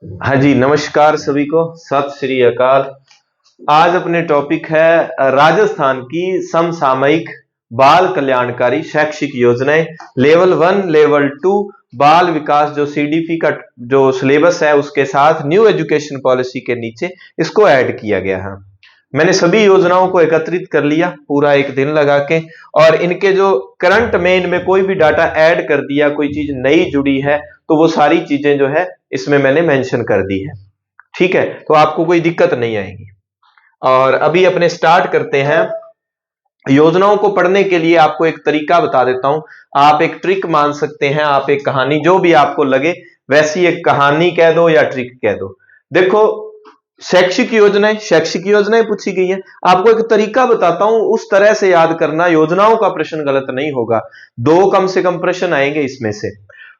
हाँ जी, नमस्कार सभी को, सत श्री अकाल। आज अपने टॉपिक है राजस्थान की समसामयिक बाल कल्याणकारी शैक्षिक योजनाएं, लेवल 1, लेवल 2 बाल विकास जो सीडीपी का जो सिलेबस है उसके साथ न्यू एजुकेशन पॉलिसी के नीचे इसको ऐड किया गया है। मैंने सभी योजनाओं को एकत्रित कर लिया पूरा एक दिन लगा के, और इनके जो करंट में इनमें कोई भी डाटा ऐड कर दिया, कोई चीज नई जुड़ी है तो वो सारी चीजें जो है इसमें मैंने मेंशन कर दी है। ठीक है, तो आपको कोई दिक्कत नहीं आएगी। और अभी अपने स्टार्ट करते हैं। योजनाओं को पढ़ने के लिए आपको एक तरीका बता देता हूं। आप एक ट्रिक मान सकते हैं, आप एक कहानी, जो भी आपको लगे वैसी एक कहानी कह दो या ट्रिक कह दो। देखो, शैक्षिक योजनाएं पूछी गई है, आपको एक तरीका बताता हूं, उस तरह से याद करना। योजनाओं का प्रश्न गलत नहीं होगा, दो कम से कम प्रश्न आएंगे इसमें से।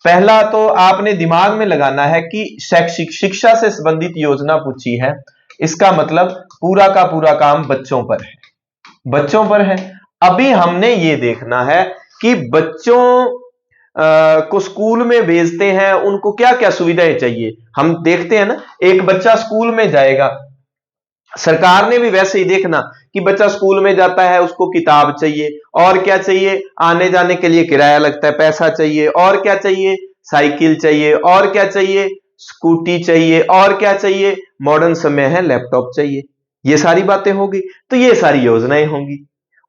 पहला तो आपने दिमाग में लगाना है कि शैक्षिक शिक्षा से संबंधित योजना पूछी है, इसका मतलब पूरा का पूरा काम बच्चों पर है, बच्चों पर है। अभी हमने ये देखना है कि बच्चों को स्कूल में भेजते हैं, उनको क्या क्या सुविधाएं चाहिए। हम देखते हैं ना, एक बच्चा स्कूल में जाएगा, सरकार ने भी वैसे ही देखना कि बच्चा स्कूल में जाता है, उसको किताब चाहिए, और क्या चाहिए, आने जाने के लिए किराया लगता है, पैसा चाहिए, और क्या चाहिए, साइकिल चाहिए, और क्या चाहिए, स्कूटी चाहिए, और क्या चाहिए, मॉडर्न समय है, लैपटॉप चाहिए। ये सारी बातें होगी, तो ये सारी योजनाएं होंगी।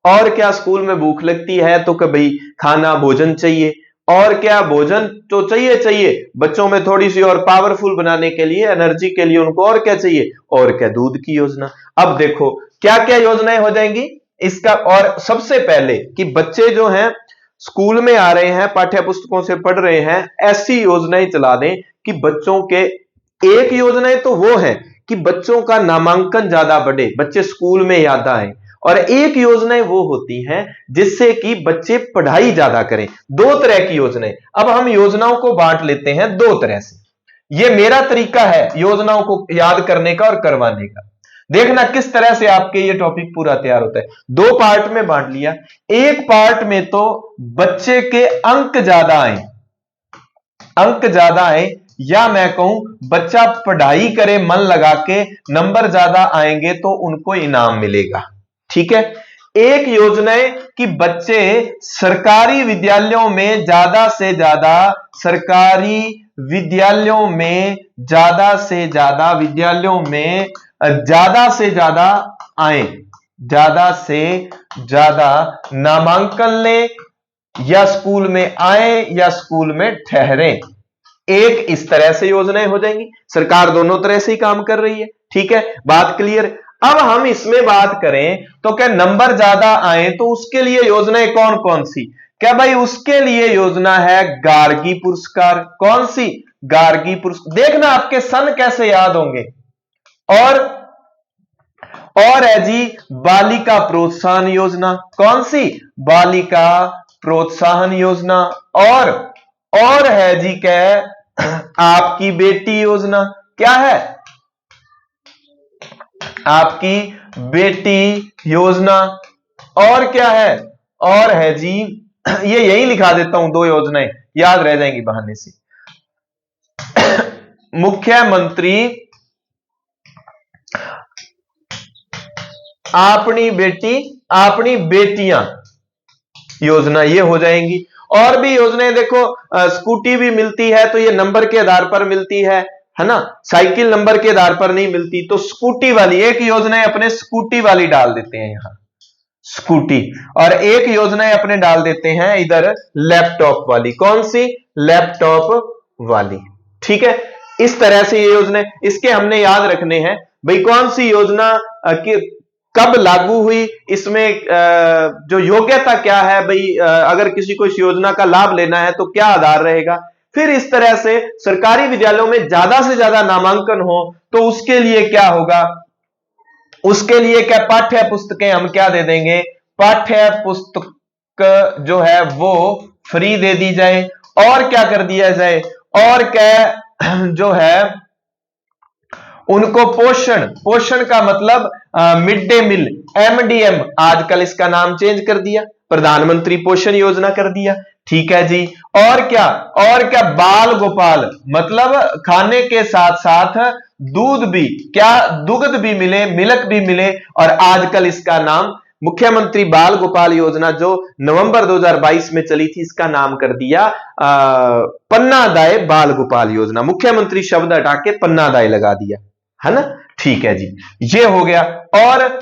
और क्या, स्कूल में भूख लगती है तो कभी खाना भोजन चाहिए, और क्या, भोजन तो चाहिए, बच्चों में थोड़ी सी और पावरफुल बनाने के लिए, एनर्जी के लिए उनको और क्या चाहिए, और क्या, दूध की योजना। अब देखो क्या क्या योजनाएं हो जाएंगी इसका। और सबसे पहले कि बच्चे जो हैं स्कूल में आ रहे हैं, पाठ्य पुस्तकों से पढ़ रहे हैं, ऐसी योजनाएं चला दें कि बच्चों के, एक योजनाएं तो वो है कि बच्चों का नामांकन ज्यादा बढ़े, बच्चे स्कूल में ज्यादा आए, और एक योजनाएं वो होती हैं जिससे कि बच्चे पढ़ाई ज्यादा करें। दो तरह की योजनाएं। अब हम योजनाओं को बांट लेते हैं दो तरह से। ये मेरा तरीका है योजनाओं को याद करने का और करवाने का। देखना किस तरह से आपके ये टॉपिक पूरा तैयार होता है। दो पार्ट में बांट लिया। एक पार्ट में तो बच्चे के अंक ज्यादा आए, या मैं कहूं बच्चा पढ़ाई करे मन लगा के, नंबर ज्यादा आएंगे तो उनको इनाम मिलेगा। ठीक है। एक योजना है कि बच्चे सरकारी विद्यालयों में ज्यादा से ज्यादा आए, ज्यादा से ज्यादा नामांकन लें, या स्कूल में आए या स्कूल में ठहरे। एक इस तरह से योजनाएं हो जाएंगी। सरकार दोनों तरह से ही काम कर रही है। ठीक है, बात क्लियर। अब हम इसमें बात करें तो क्या नंबर ज्यादा आए तो उसके लिए योजनाएं कौन कौन सी। क्या भाई, उसके लिए योजना है गार्गी पुरस्कार। कौन सी, गार्गी पुरस्कार। देखना आपके सन कैसे याद होंगे। और है जी बालिका प्रोत्साहन योजना। कौन सी, बालिका प्रोत्साहन योजना। और है जी क्या, आपकी बेटी योजना। क्या है, आपकी बेटी योजना। और क्या है, और है जी, ये यही लिखा देता हूं, दो योजनाएं याद रह जाएंगी बहाने से। मुख्यमंत्री अपनी बेटी अपनी बेटियां योजना, ये हो जाएंगी। और भी योजनाएं देखो, स्कूटी भी मिलती है तो ये नंबर के आधार पर मिलती है ना। साइकिल नंबर के आधार पर नहीं मिलती, तो स्कूटी वाली एक योजना अपने स्कूटी वाली डाल देते हैं यहां, स्कूटी। और एक योजना अपने डाल देते हैं इधर लैपटॉप वाली। कौन सी, लैपटॉप वाली। ठीक है, इस तरह से ये योजना, इसके हमने याद रखने हैं भाई कौन सी योजना कब लागू हुई, इसमें जो योग्यता क्या है भाई, अगर किसी को इस योजना का लाभ लेना है तो क्या आधार रहेगा। फिर इस तरह से सरकारी विद्यालयों में ज्यादा से ज्यादा नामांकन हो तो उसके लिए क्या होगा, उसके लिए क्या, पाठ्य पुस्तकें हम क्या दे देंगे, पाठ्य पुस्तक जो है वो फ्री दे दी जाए। और क्या कर दिया जाए, और क्या जो है उनको पोषण का मतलब मिड डे मील, एमडीएम, आजकल इसका नाम चेंज कर दिया, प्रधानमंत्री पोषण योजना कर दिया। ठीक है जी। और क्या, और क्या, बाल गोपाल, मतलब खाने के साथ साथ दूध भी, क्या दुग्ध भी मिले, मिल्क भी मिले। और आजकल इसका नाम मुख्यमंत्री बाल गोपाल योजना जो नवंबर 2022 में चली थी, इसका नाम कर दिया पन्नादाय बाल गोपाल योजना। मुख्यमंत्री शब्द हटा के पन्नादाय लगा दिया, है ना। ठीक है जी, ये हो गया। और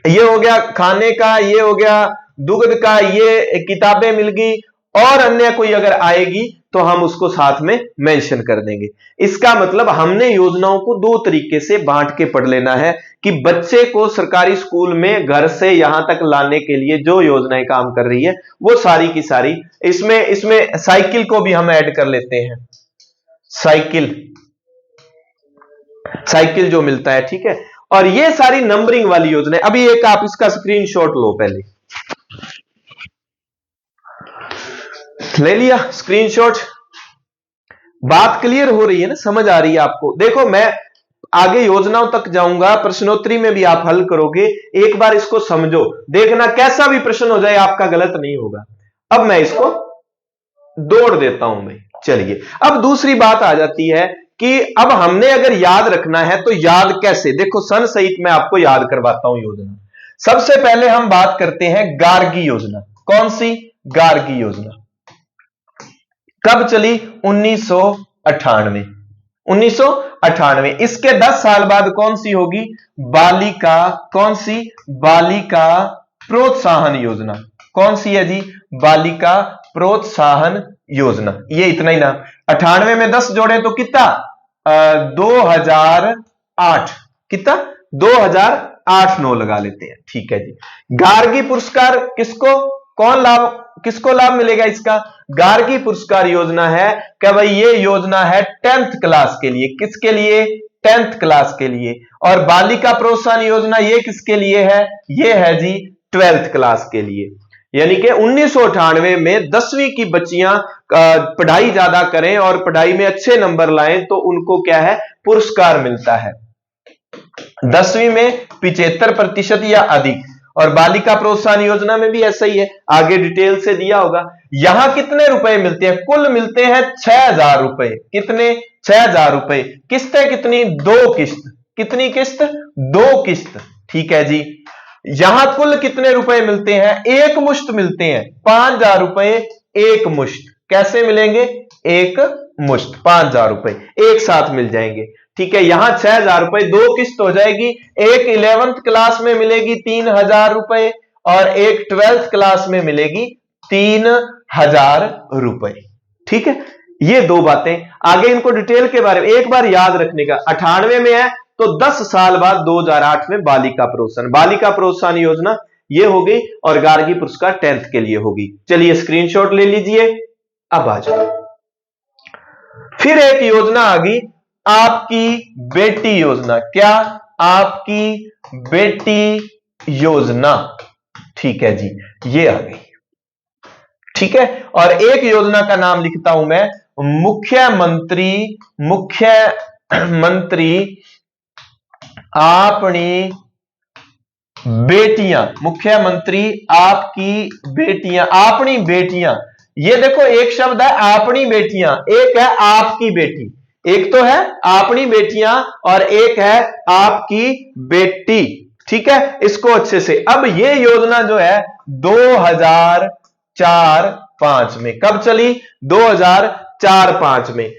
ये हो गया खाने का, ये हो गया दुग्ध का, ये किताबें मिल गई। और अन्य कोई अगर आएगी तो हम उसको साथ में मेंशन कर देंगे। इसका मतलब हमने योजनाओं को दो तरीके से बांट के पढ़ लेना है कि बच्चे को सरकारी स्कूल में घर से यहां तक लाने के लिए जो योजनाएं काम कर रही है वो सारी की सारी। इसमें साइकिल को भी हम ऐड कर लेते हैं, साइकिल, साइकिल जो मिलता है, ठीक है। और ये सारी नंबरिंग वाली योजना। अभी एक आप इसका स्क्रीनशॉट लो, पहले ले लिया स्क्रीनशॉट। बात क्लियर हो रही है ना, समझ आ रही है आपको। देखो मैं आगे योजनाओं तक जाऊंगा, प्रश्नोत्तरी में भी आप हल करोगे, एक बार इसको समझो, देखना कैसा भी प्रश्न हो जाए आपका गलत नहीं होगा। अब मैं इसको दौड़ देता हूं मैं। चलिए, अब दूसरी बात आ जाती है कि अब हमने अगर याद रखना है तो याद कैसे। देखो सन सहित मैं आपको याद करवाता हूं योजना। सबसे पहले हम बात करते हैं गार्गी योजना। कौन सी? गार्गी योजना कब चली? 1998। 1998। इसके 10 साल बाद कौन सी होगी? बालिका, कौन सी? बालिका प्रोत्साहन योजना। कौन सी है जी? बालिका प्रोत्साहन योजना। ये इतना ही ना। 98 में 10 जोड़े तो कितना? 2008। कितना? 2008-9 लगा लेते हैं, ठीक है जी। गार्गी पुरस्कार किसको, कौन लाभ, किसको लाभ मिलेगा इसका? गार्गी पुरस्कार योजना है क्या भाई? ये योजना है 10th क्लास के लिए। किसके लिए? 10th क्लास के लिए। और बालिका प्रोत्साहन योजना ये किसके लिए है? ये है जी 12th क्लास के लिए। यानी कि 1998 में 10वीं की बच्चियां पढ़ाई ज्यादा करें और पढ़ाई में अच्छे नंबर लाएं तो उनको क्या है? पुरस्कार मिलता है। 10वीं में 75% या अधिक। और बालिका प्रोत्साहन योजना में भी ऐसा ही है, आगे डिटेल से दिया होगा। यहां कितने रुपए मिलते हैं? कुल मिलते हैं 6000 रुपए। कितने? 6000 रुपए। किस्तें कितनी? 2 किस्त। कितनी किस्त? 2 किस्त, ठीक है जी। यहां कुल कितने रुपए मिलते हैं? एक मुश्त मिलते हैं, 5000 रुपए एक मुश्त। कैसे मिलेंगे? एक मुश्त 5000 रुपए एक साथ मिल जाएंगे, ठीक है। यहां 6000 रुपए 2 किस्त हो जाएगी। एक 11th क्लास में मिलेगी 3000 रुपए और एक 12th क्लास में मिलेगी 3000 रुपए, ठीक है। ये दो बातें। आगे इनको डिटेल के बारे में एक बार याद रखने का। 98 में है तो 10 साल बाद 2008 में बालिका प्रोत्साहन योजना ये हो गई। और गार्गी पुरस्कार 10th के लिए होगी। चलिए स्क्रीनशॉट ले लीजिए। अब आ जाओ, फिर एक योजना आ गई, आपकी बेटी योजना। क्या? आपकी बेटी योजना, ठीक है जी, ये आ गई, ठीक है। और एक योजना का नाम लिखता हूं मैं, मुख्यमंत्री अपनी बेटियां। मुख्यमंत्री आपकी बेटियां, अपनी बेटियां। ये देखो एक शब्द है अपनी बेटियां, एक है आपकी बेटी। एक तो है अपनी बेटियां और एक है आपकी बेटी, ठीक है। इसको अच्छे से, अब ये योजना जो है 2004-5 में। कब चली? 2004-5 में।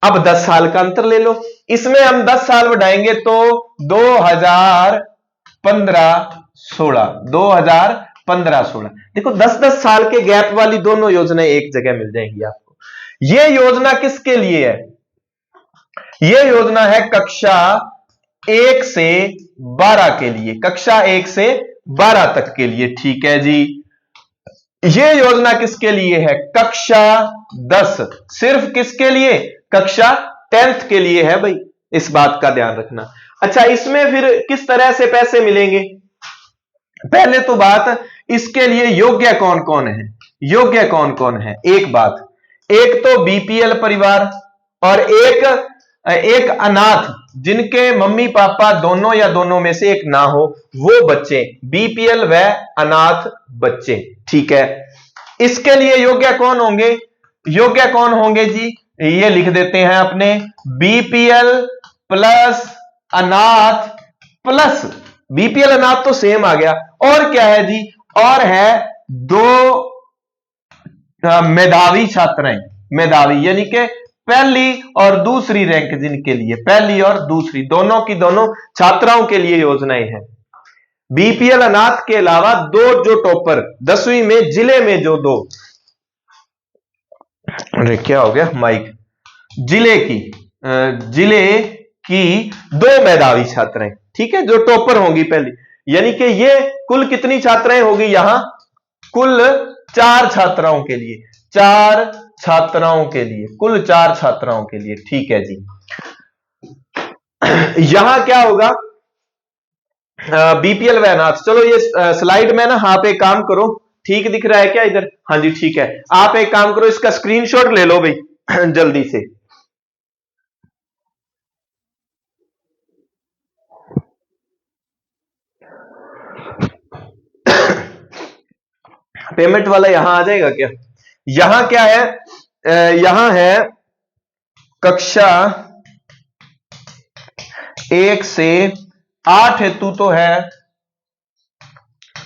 अब 10 साल का अंतर ले लो, इसमें हम 10 साल बढ़ाएंगे तो 2015-16 देखो 10-10 साल के गैप वाली दोनों योजनाएं एक जगह मिल जाएंगी आपको। यह योजना किसके लिए है? यह योजना है कक्षा 1 से 12 के लिए, कक्षा 1 से 12 तक के लिए, ठीक है जी। यह योजना किसके लिए है? कक्षा 10। सिर्फ किसके लिए? कक्षा 10th के लिए है भाई, इस बात का ध्यान रखना। अच्छा, इसमें फिर किस तरह से पैसे मिलेंगे? पहले तो बात, इसके लिए योग्य कौन कौन है? योग्य कौन कौन है? एक बात, एक तो बीपीएल परिवार और एक अनाथ जिनके मम्मी पापा दोनों या दोनों में से एक ना हो, वो बच्चे, बीपीएल व अनाथ बच्चे, ठीक है। इसके लिए योग्य कौन होंगे? योग्य कौन होंगे जी? ये लिख देते हैं अपने बीपीएल प्लस अनाथ प्लस बीपीएल अनाथ तो सेम आ गया, और क्या है जी? और है दो मेधावी छात्राएं, मेधावी यानी कि पहली और दूसरी रैंक जिनके लिए, पहली और दूसरी दोनों की दोनों छात्राओं के लिए योजनाएं हैं। बीपीएल अनाथ के अलावा दो जो टॉपर 10वीं में जिले में जो दो, अरे क्या हो गया माइक, जिले की दो मेधावी छात्राएं, ठीक है, जो टॉपर होंगी पहली, यानी कि ये कुल कितनी छात्राएं होगी यहां? कुल 4 छात्राओं के लिए, 4 छात्राओं के लिए, कुल 4 छात्राओं के लिए, ठीक है जी। यहां क्या होगा? बीपीएल व अनाथ, चलो ये स्लाइड में ना आप एक काम करो, ठीक दिख रहा है क्या इधर? हाँ जी ठीक है, आप एक काम करो, इसका स्क्रीनशॉट ले लो भाई जल्दी से। पेमेंट वाला यहां आ जाएगा क्या? यहां क्या है? यहां है कक्षा 1 से 8 हेतु तो है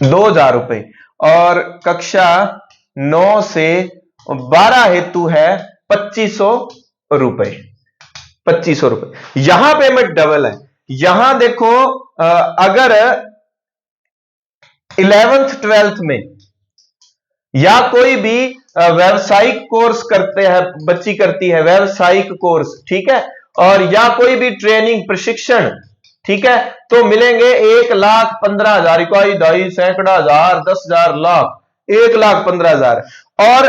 2000 रुपए, और कक्षा 9 से 12 हेतु है 2500 रुपए, 2500 रुपए। यहां पेमेंट डबल है। यहां देखो अगर 11th 12th में या कोई भी व्यावसायिक कोर्स करते हैं, बच्ची करती है व्यावसायिक कोर्स, ठीक है, और या कोई भी ट्रेनिंग प्रशिक्षण, ठीक है, तो मिलेंगे 1,15,000, इकाई, ढाई, सैकड़ा, हजार, 10,000, लाख, 1,15,000। और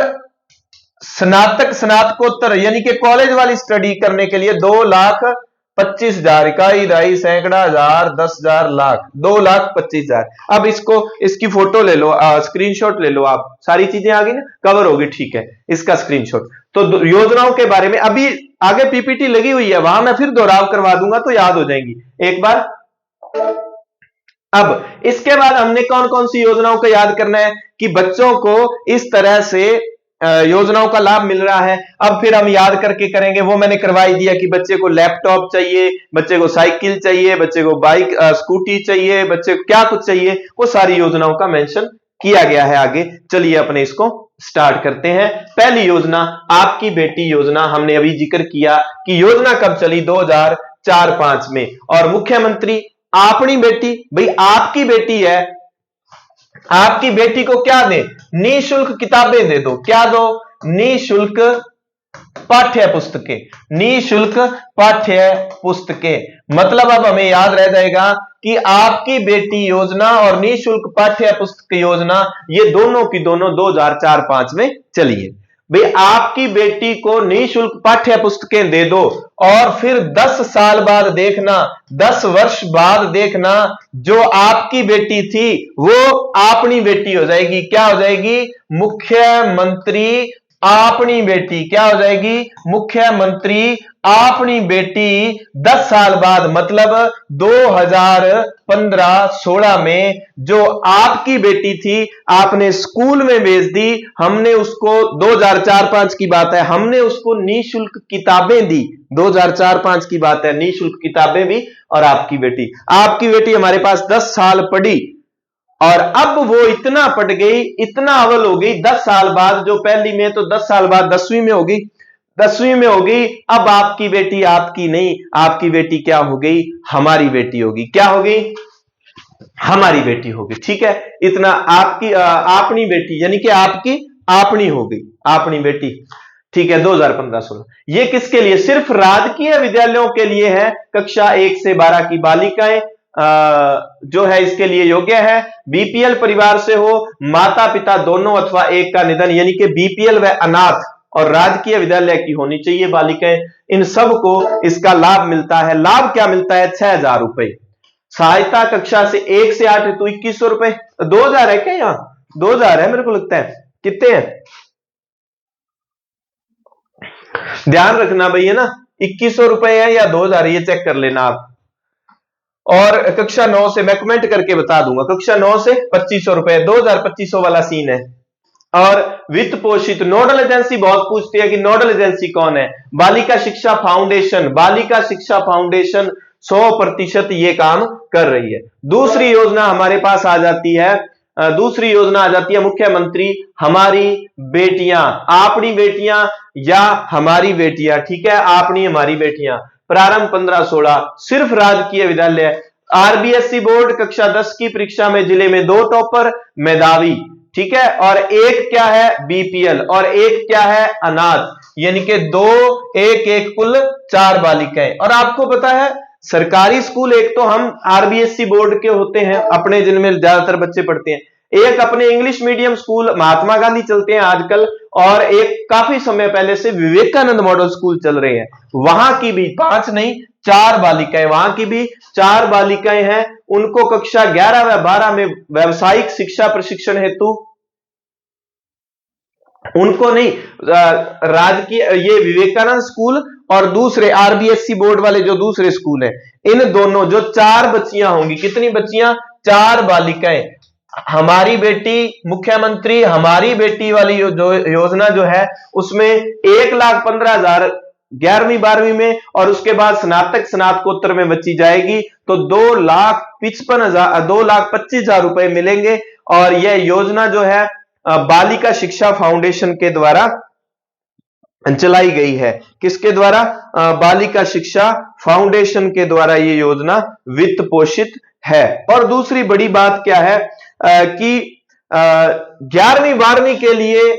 स्नातक स्नातकोत्तर यानी कि कॉलेज वाली स्टडी करने के लिए 2,25,000, इकाई, ढाई, सैकड़ा, हजार, 10,000, लाख, 2,25,000। अब इसकी फोटो ले लो, स्क्रीनशॉट ले लो, आप सारी चीजें आ गई ना, कवर होगी, ठीक है, इसका स्क्रीनशॉट। तो योजनाओं के बारे में अभी आगे पीपीटी लगी हुई है, वहां मैं फिर दोहराव करवा दूंगा तो याद हो जाएंगी एक बार। अब इसके बाद हमने कौन कौन सी योजनाओं को याद करना है कि बच्चों को इस तरह से योजनाओं का लाभ मिल रहा है। अब फिर हम याद करके करेंगे, वो मैंने करवाई दिया कि बच्चे को लैपटॉप चाहिए, बच्चे को साइकिल चाहिए, बच्चे को बाइक स्कूटी चाहिए, बच्चे को क्या कुछ चाहिए, वो सारी योजनाओं का मेंशन किया गया है आगे। चलिए अपने इसको स्टार्ट करते हैं। पहली योजना आपकी बेटी योजना, हमने अभी जिक्र किया कि योजना कब चली? 2004-5 में। और मुख्यमंत्री अपनी बेटी, भाई आपकी बेटी है, आपकी बेटी को क्या दे? निःशुल्क किताबें दे दो। क्या दो? निःशुल्क पाठ्य पुस्तकें, निःशुल्क पाठ्य पुस्तकें। मतलब अब हमें याद रह जाएगा कि आपकी बेटी योजना और निःशुल्क पाठ्य पुस्तक योजना, ये दोनों की दोनों 2004-5 में चली है। भाई आपकी बेटी को निःशुल्क पाठ्य पुस्तकें दे दो, और फिर 10 साल बाद देखना, 10 वर्ष बाद देखना, जो आपकी बेटी थी वो अपनी बेटी हो जाएगी। क्या हो जाएगी? मुख्यमंत्री अपनी बेटी। क्या हो जाएगी? मुख्यमंत्री अपनी बेटी 10 साल बाद, मतलब 2015-16 में जो आपकी बेटी थी आपने स्कूल में भेज दी, हमने उसको 2004-5 की बात है, हमने उसको निःशुल्क किताबें दी। 2004-5 की बात है, निःशुल्क किताबें भी। और आपकी बेटी हमारे पास 10 साल पढ़ी, और अब वो इतना पढ़ गई, इतना अव्वल हो गई, 10 साल बाद, जो पहली में तो 10 साल बाद 10वीं में होगी, 10वीं में होगी। अब आपकी बेटी आपकी नहीं, आपकी बेटी क्या हो गई? हमारी बेटी होगी। क्या होगी? हमारी बेटी होगी। ठीक है, इतना आपकी अपनी बेटी यानी कि आपकी अपनी होगी, अपनी बेटी। ठीक है, 2015-16। ये किसके लिए? सिर्फ राजकीय विद्यालयों के लिए है। कक्षा 1 से 12 की बालिकाएं जो है इसके लिए योग्य है। बीपीएल परिवार से हो, माता पिता दोनों अथवा एक का निधन, यानी कि बीपीएल व अनाथ, और राजकीय विद्यालय की होनी चाहिए बालिकाएं, इन सबको इसका लाभ मिलता है। लाभ क्या मिलता है? 6,000 रुपए। सहायता कक्षा से 1 से 8 तो 2100 रुपए। 2000 है क्या? यहां 2000 है मेरे को लगता है। कितने हैं? ध्यान रखना भैया ना, 2100 रुपए है या 2000, ये चेक कर लेना आप। और कक्षा 9 से मैं कमेंट करके बता दूंगा, कक्षा 9 से 2500 रुपए, 2000-2500 वाला सीन है। और वित्त पोषित नोडल एजेंसी बहुत पूछती है कि नोडल एजेंसी कौन है। बालिका शिक्षा फाउंडेशन, बालिका शिक्षा फाउंडेशन 100% ये काम कर रही है। दूसरी योजना हमारे पास आ जाती है, दूसरी योजना आ जाती है मुख्यमंत्री हमारी बेटियां, आपनी बेटियां या हमारी बेटियां, ठीक है, आपनी हमारी बेटियां। प्रारंभ 15-16, सिर्फ राजकीय विद्यालय। आरबीएसई बोर्ड कक्षा 10 की परीक्षा में जिले में 2 टॉपर मेधावी, ठीक है, और एक क्या है बीपीएल और एक क्या है अनाथ, यानी कि 2 1 1 कुल 4 बालिकाएं। और आपको पता है सरकारी स्कूल एक तो हम आरबीएसई बोर्ड के होते हैं अपने, जिनमें ज्यादातर बच्चे पढ़ते हैं, एक अपने English medium school Mahatma Gandhi चलते हैं आजकल, और एक काफी समय पहले से विवेकानंद मॉडल स्कूल चल रहे हैं। वहां की भी 5 नहीं 4 बालिकाएं, वहां की भी 4 बालिकाएं हैं। उनको कक्षा 11 व 12 में व्यावसायिक शिक्षा प्रशिक्षण हेतु, उनको नहीं, राजकीय ये विवेकानंद स्कूल और दूसरे आरबीएसई बोर्ड वाले जो दूसरे स्कूल हैं, इन दोनों जो 4 बच्चियां होंगी, कितनी बच्चियां, 4 बालिकाएं। हमारी बेटी, मुख्यमंत्री हमारी बेटी वाली जो योजना जो है उसमें 1,15,000 11वीं 12वीं में, और उसके बाद स्नातक स्नातकोत्तर में बच्ची जाएगी तो 2,25,000 रुपए मिलेंगे। और यह योजना जो है बालिका शिक्षा फाउंडेशन के द्वारा चलाई गई है। किसके द्वारा, बालिका शिक्षा फाउंडेशन के द्वारा ये योजना वित्त पोषित है। और दूसरी बड़ी बात क्या है कि 11वीं 12वीं के लिए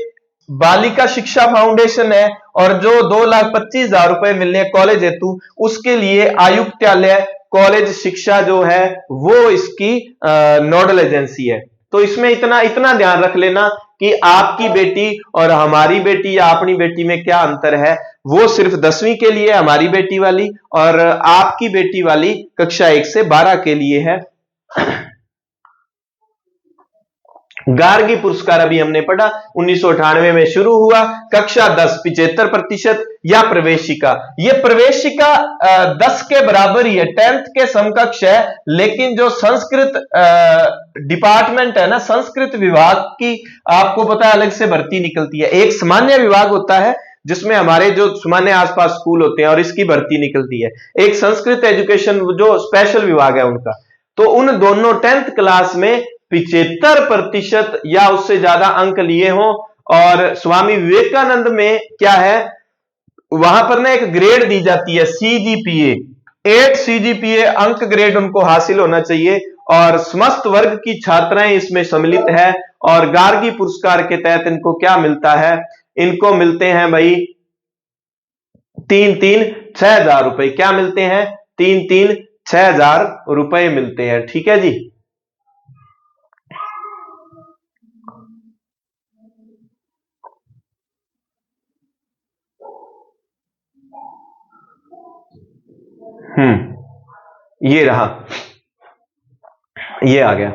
बालिका शिक्षा फाउंडेशन है, और जो 2,25,000 रुपए मिलने कॉलेज हेतु, उसके लिए आयुक्तालय कॉलेज शिक्षा जो है वो इसकी नोडल एजेंसी है। तो इसमें इतना ध्यान रख लेना कि आपकी बेटी और हमारी बेटी या अपनी बेटी में क्या अंतर है। वो सिर्फ 10वीं के लिए हमारी बेटी वाली, और आपकी बेटी वाली कक्षा 1 से 12 के लिए है। गार्गी पुरस्कार अभी हमने पढ़ा 1998 में शुरू हुआ। कक्षा 10 75% या प्रवेशिका, ये प्रवेशिका 10 के बराबर ही है, 10th के समकक्ष है। लेकिन जो संस्कृत डिपार्टमेंट है ना, संस्कृत विभाग की आपको पता है अलग से भर्ती निकलती है। एक सामान्य विभाग होता है जिसमें हमारे जो सामान्य आसपास स्कूल होते हैं और इसकी भर्ती निकलती है, एक संस्कृत एजुकेशन जो स्पेशल विभाग है उनका। तो उन दोनों 10th क्लास में 75% या उससे ज्यादा अंक लिए हों। और स्वामी विवेकानंद में क्या है, वहां पर ना एक ग्रेड दी जाती है सीजीपीए, 8 सीजीपीए अंक ग्रेड उनको हासिल होना चाहिए, और समस्त वर्ग की छात्राएं इसमें सम्मिलित है। और गार्गी पुरस्कार के तहत इनको क्या मिलता है, इनको मिलते हैं भाई 3-6 हजार रुपए। क्या मिलते हैं, 3-6 हजार रुपए मिलते हैं, ठीक है जी। ये रहा, ये आ गया।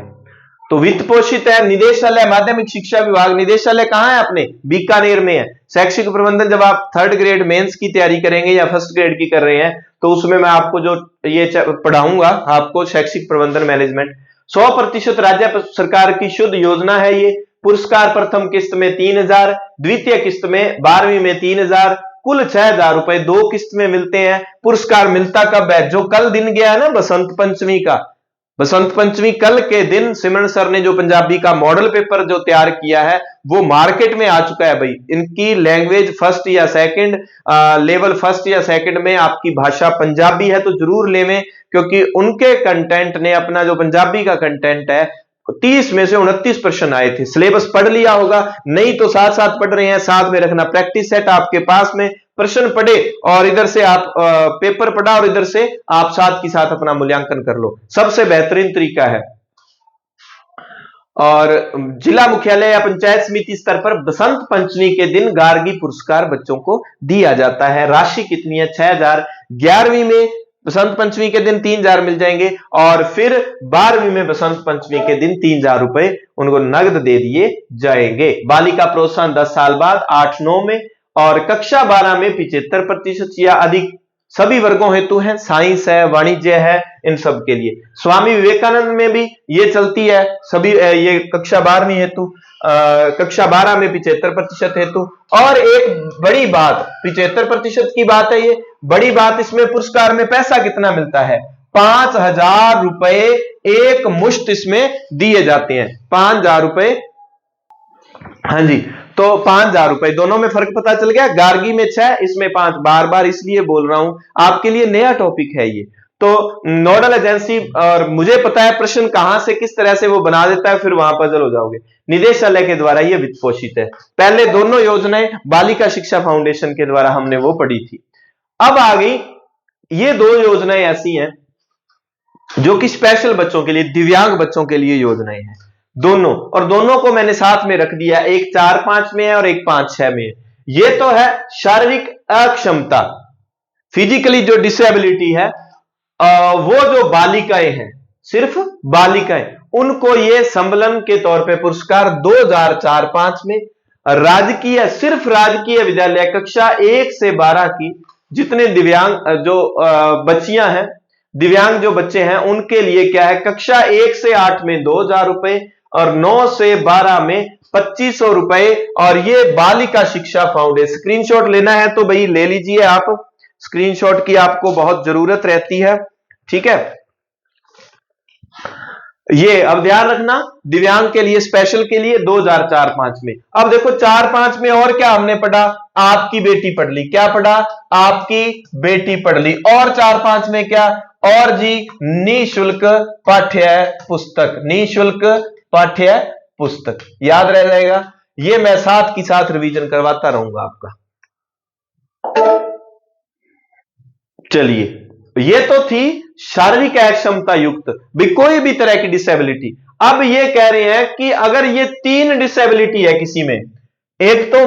तो वित्त पोषित है। निदेशालय माध्यमिक शिक्षा विभाग, निदेशालय कहां है अपने, बीकानेर में है। शैक्षिक प्रबंधन, जब आप 3rd ग्रेड मेंस की तैयारी करेंगे या 1st ग्रेड की कर रहे हैं तो उसमें मैं आपको जो ये पढ़ाऊंगा आपको शैक्षिक प्रबंधन मैनेजमेंट। 100% राज्य सरकार की शुद्ध योजना है ये। पुरस्कार प्रथम किस्त में 3,000, द्वितीय किस्त में 12वीं में 3,000, कुल 6,000 रुपए 2 किस्त में मिलते हैं। पुरस्कार मिलता कब है, जो कल दिन गया है ना बसंत पंचमी का, बसंत पंचमी कल के दिन सिमरन सर ने जो पंजाबी का मॉडल पेपर जो तैयार किया है वो मार्केट में आ चुका है भाई। इनकी लैंग्वेज 1st या 2nd लेवल 1st या 2nd में आपकी भाषा पंजाबी है तो जरूर लेवें, क्योंकि उनके कंटेंट ने अपना जो पंजाबी का कंटेंट है 30 में से 29 प्रश्न आए थे। सिलेबस पढ़ लिया होगा, नहीं तो साथ साथ पढ़ रहे हैं, साथ में रखना प्रैक्टिस सेट आपके पास में, प्रश्न पढ़े और इधर से आप पेपर पढ़ा और इधर से आप साथ की साथ अपना मूल्यांकन कर लो, सबसे बेहतरीन तरीका है। और जिला मुख्यालय या पंचायत समिति स्तर पर बसंत पंचमी के दिन गार्गी पुरस्कार बच्चों को दिया जाता है। राशि कितनी है, 6,000। 11वीं में बसंत पंचमी के दिन 3,000 मिल जाएंगे, और फिर 12वीं में बसंत पंचमी के दिन 3,000 रुपए उनको नगद दे दिए जाएंगे। बालिका प्रोत्साहन 10 साल बाद 8-9 में, और कक्षा 12 में 75% या अधिक सभी वर्गों हेतु है, साइंस है, वाणिज्य है, इन सब के लिए। स्वामी विवेकानंद में भी ये चलती है, सभी ये कक्षा 12वीं हेतु, कक्षा 12 में 75% हेतु। और एक बड़ी बात, 75% की बात है, ये बड़ी बात, इसमें पुरस्कार में पैसा कितना मिलता है, 5,000 रुपए एक मुश्त इसमें दिए जाते हैं, 5,000 रुपए। हाँ जी, तो 5,000 रुपए, दोनों में फर्क पता चल गया, गार्गी में 6, इसमें 5। बार बार इसलिए बोल रहा हूं, आपके लिए नया टॉपिक है ये। तो नोडल एजेंसी, और मुझे पता है प्रश्न कहां से किस तरह से वो बना देता है, फिर वहां पजल हो जाओगे। निदेशालय के द्वारा ये वित्त पोषित है। पहले दोनों योजनाएं बालिका शिक्षा फाउंडेशन के द्वारा हमने वो पढ़ी थी। अब आ गई ये दो योजनाएं ऐसी हैं जो कि स्पेशल बच्चों के लिए, दिव्यांग बच्चों के लिए योजनाएं हैं दोनों, और दोनों को मैंने साथ में रख दिया, एक 4-5 में है और एक 5-6 में है। ये तो है शारीरिक अक्षमता, फिजिकली जो डिसेबिलिटी है, वो जो बालिकाएं हैं, सिर्फ बालिकाएं, उनको ये संबलन के तौर पे पुरस्कार 2004-5 में, राजकीय, सिर्फ राजकीय विद्यालय कक्षा 1 से 12 की जितने दिव्यांग जो बच्चियां हैं, दिव्यांग जो बच्चे हैं, उनके लिए क्या है, कक्षा 1 से 8 में 2,000 रुपए और 9 से 12 में 2,500 रुपए। और ये बालिका शिक्षा फाउंडेशन, स्क्रीनशॉट लेना है तो भाई ले लीजिए आप, स्क्रीनशॉट की आपको बहुत जरूरत रहती है, ठीक है। ये अब ध्यान रखना, दिव्यांग के लिए, स्पेशल के लिए 2004-5 में। अब देखो 4-5 में और क्या हमने पढ़ा, आपकी बेटी पढ़ ली, क्या पढ़ा, आपकी बेटी पढ़ ली। और 4-5 में क्या, और जी निःशुल्क पाठ्य पुस्तक, निःशुल्क पाठ्य पुस्तक, याद रह जाएगा। ये मैं साथ की साथ रिवीजन करवाता रहूंगा आपका। चलिए, ये तो थी शारीरिक अक्षमता युक्त भी, कोई भी तरह की डिसेबिलिटी। अब ये कह रहे हैं कि अगर ये 3 डिसेबिलिटी है किसी में, एक तो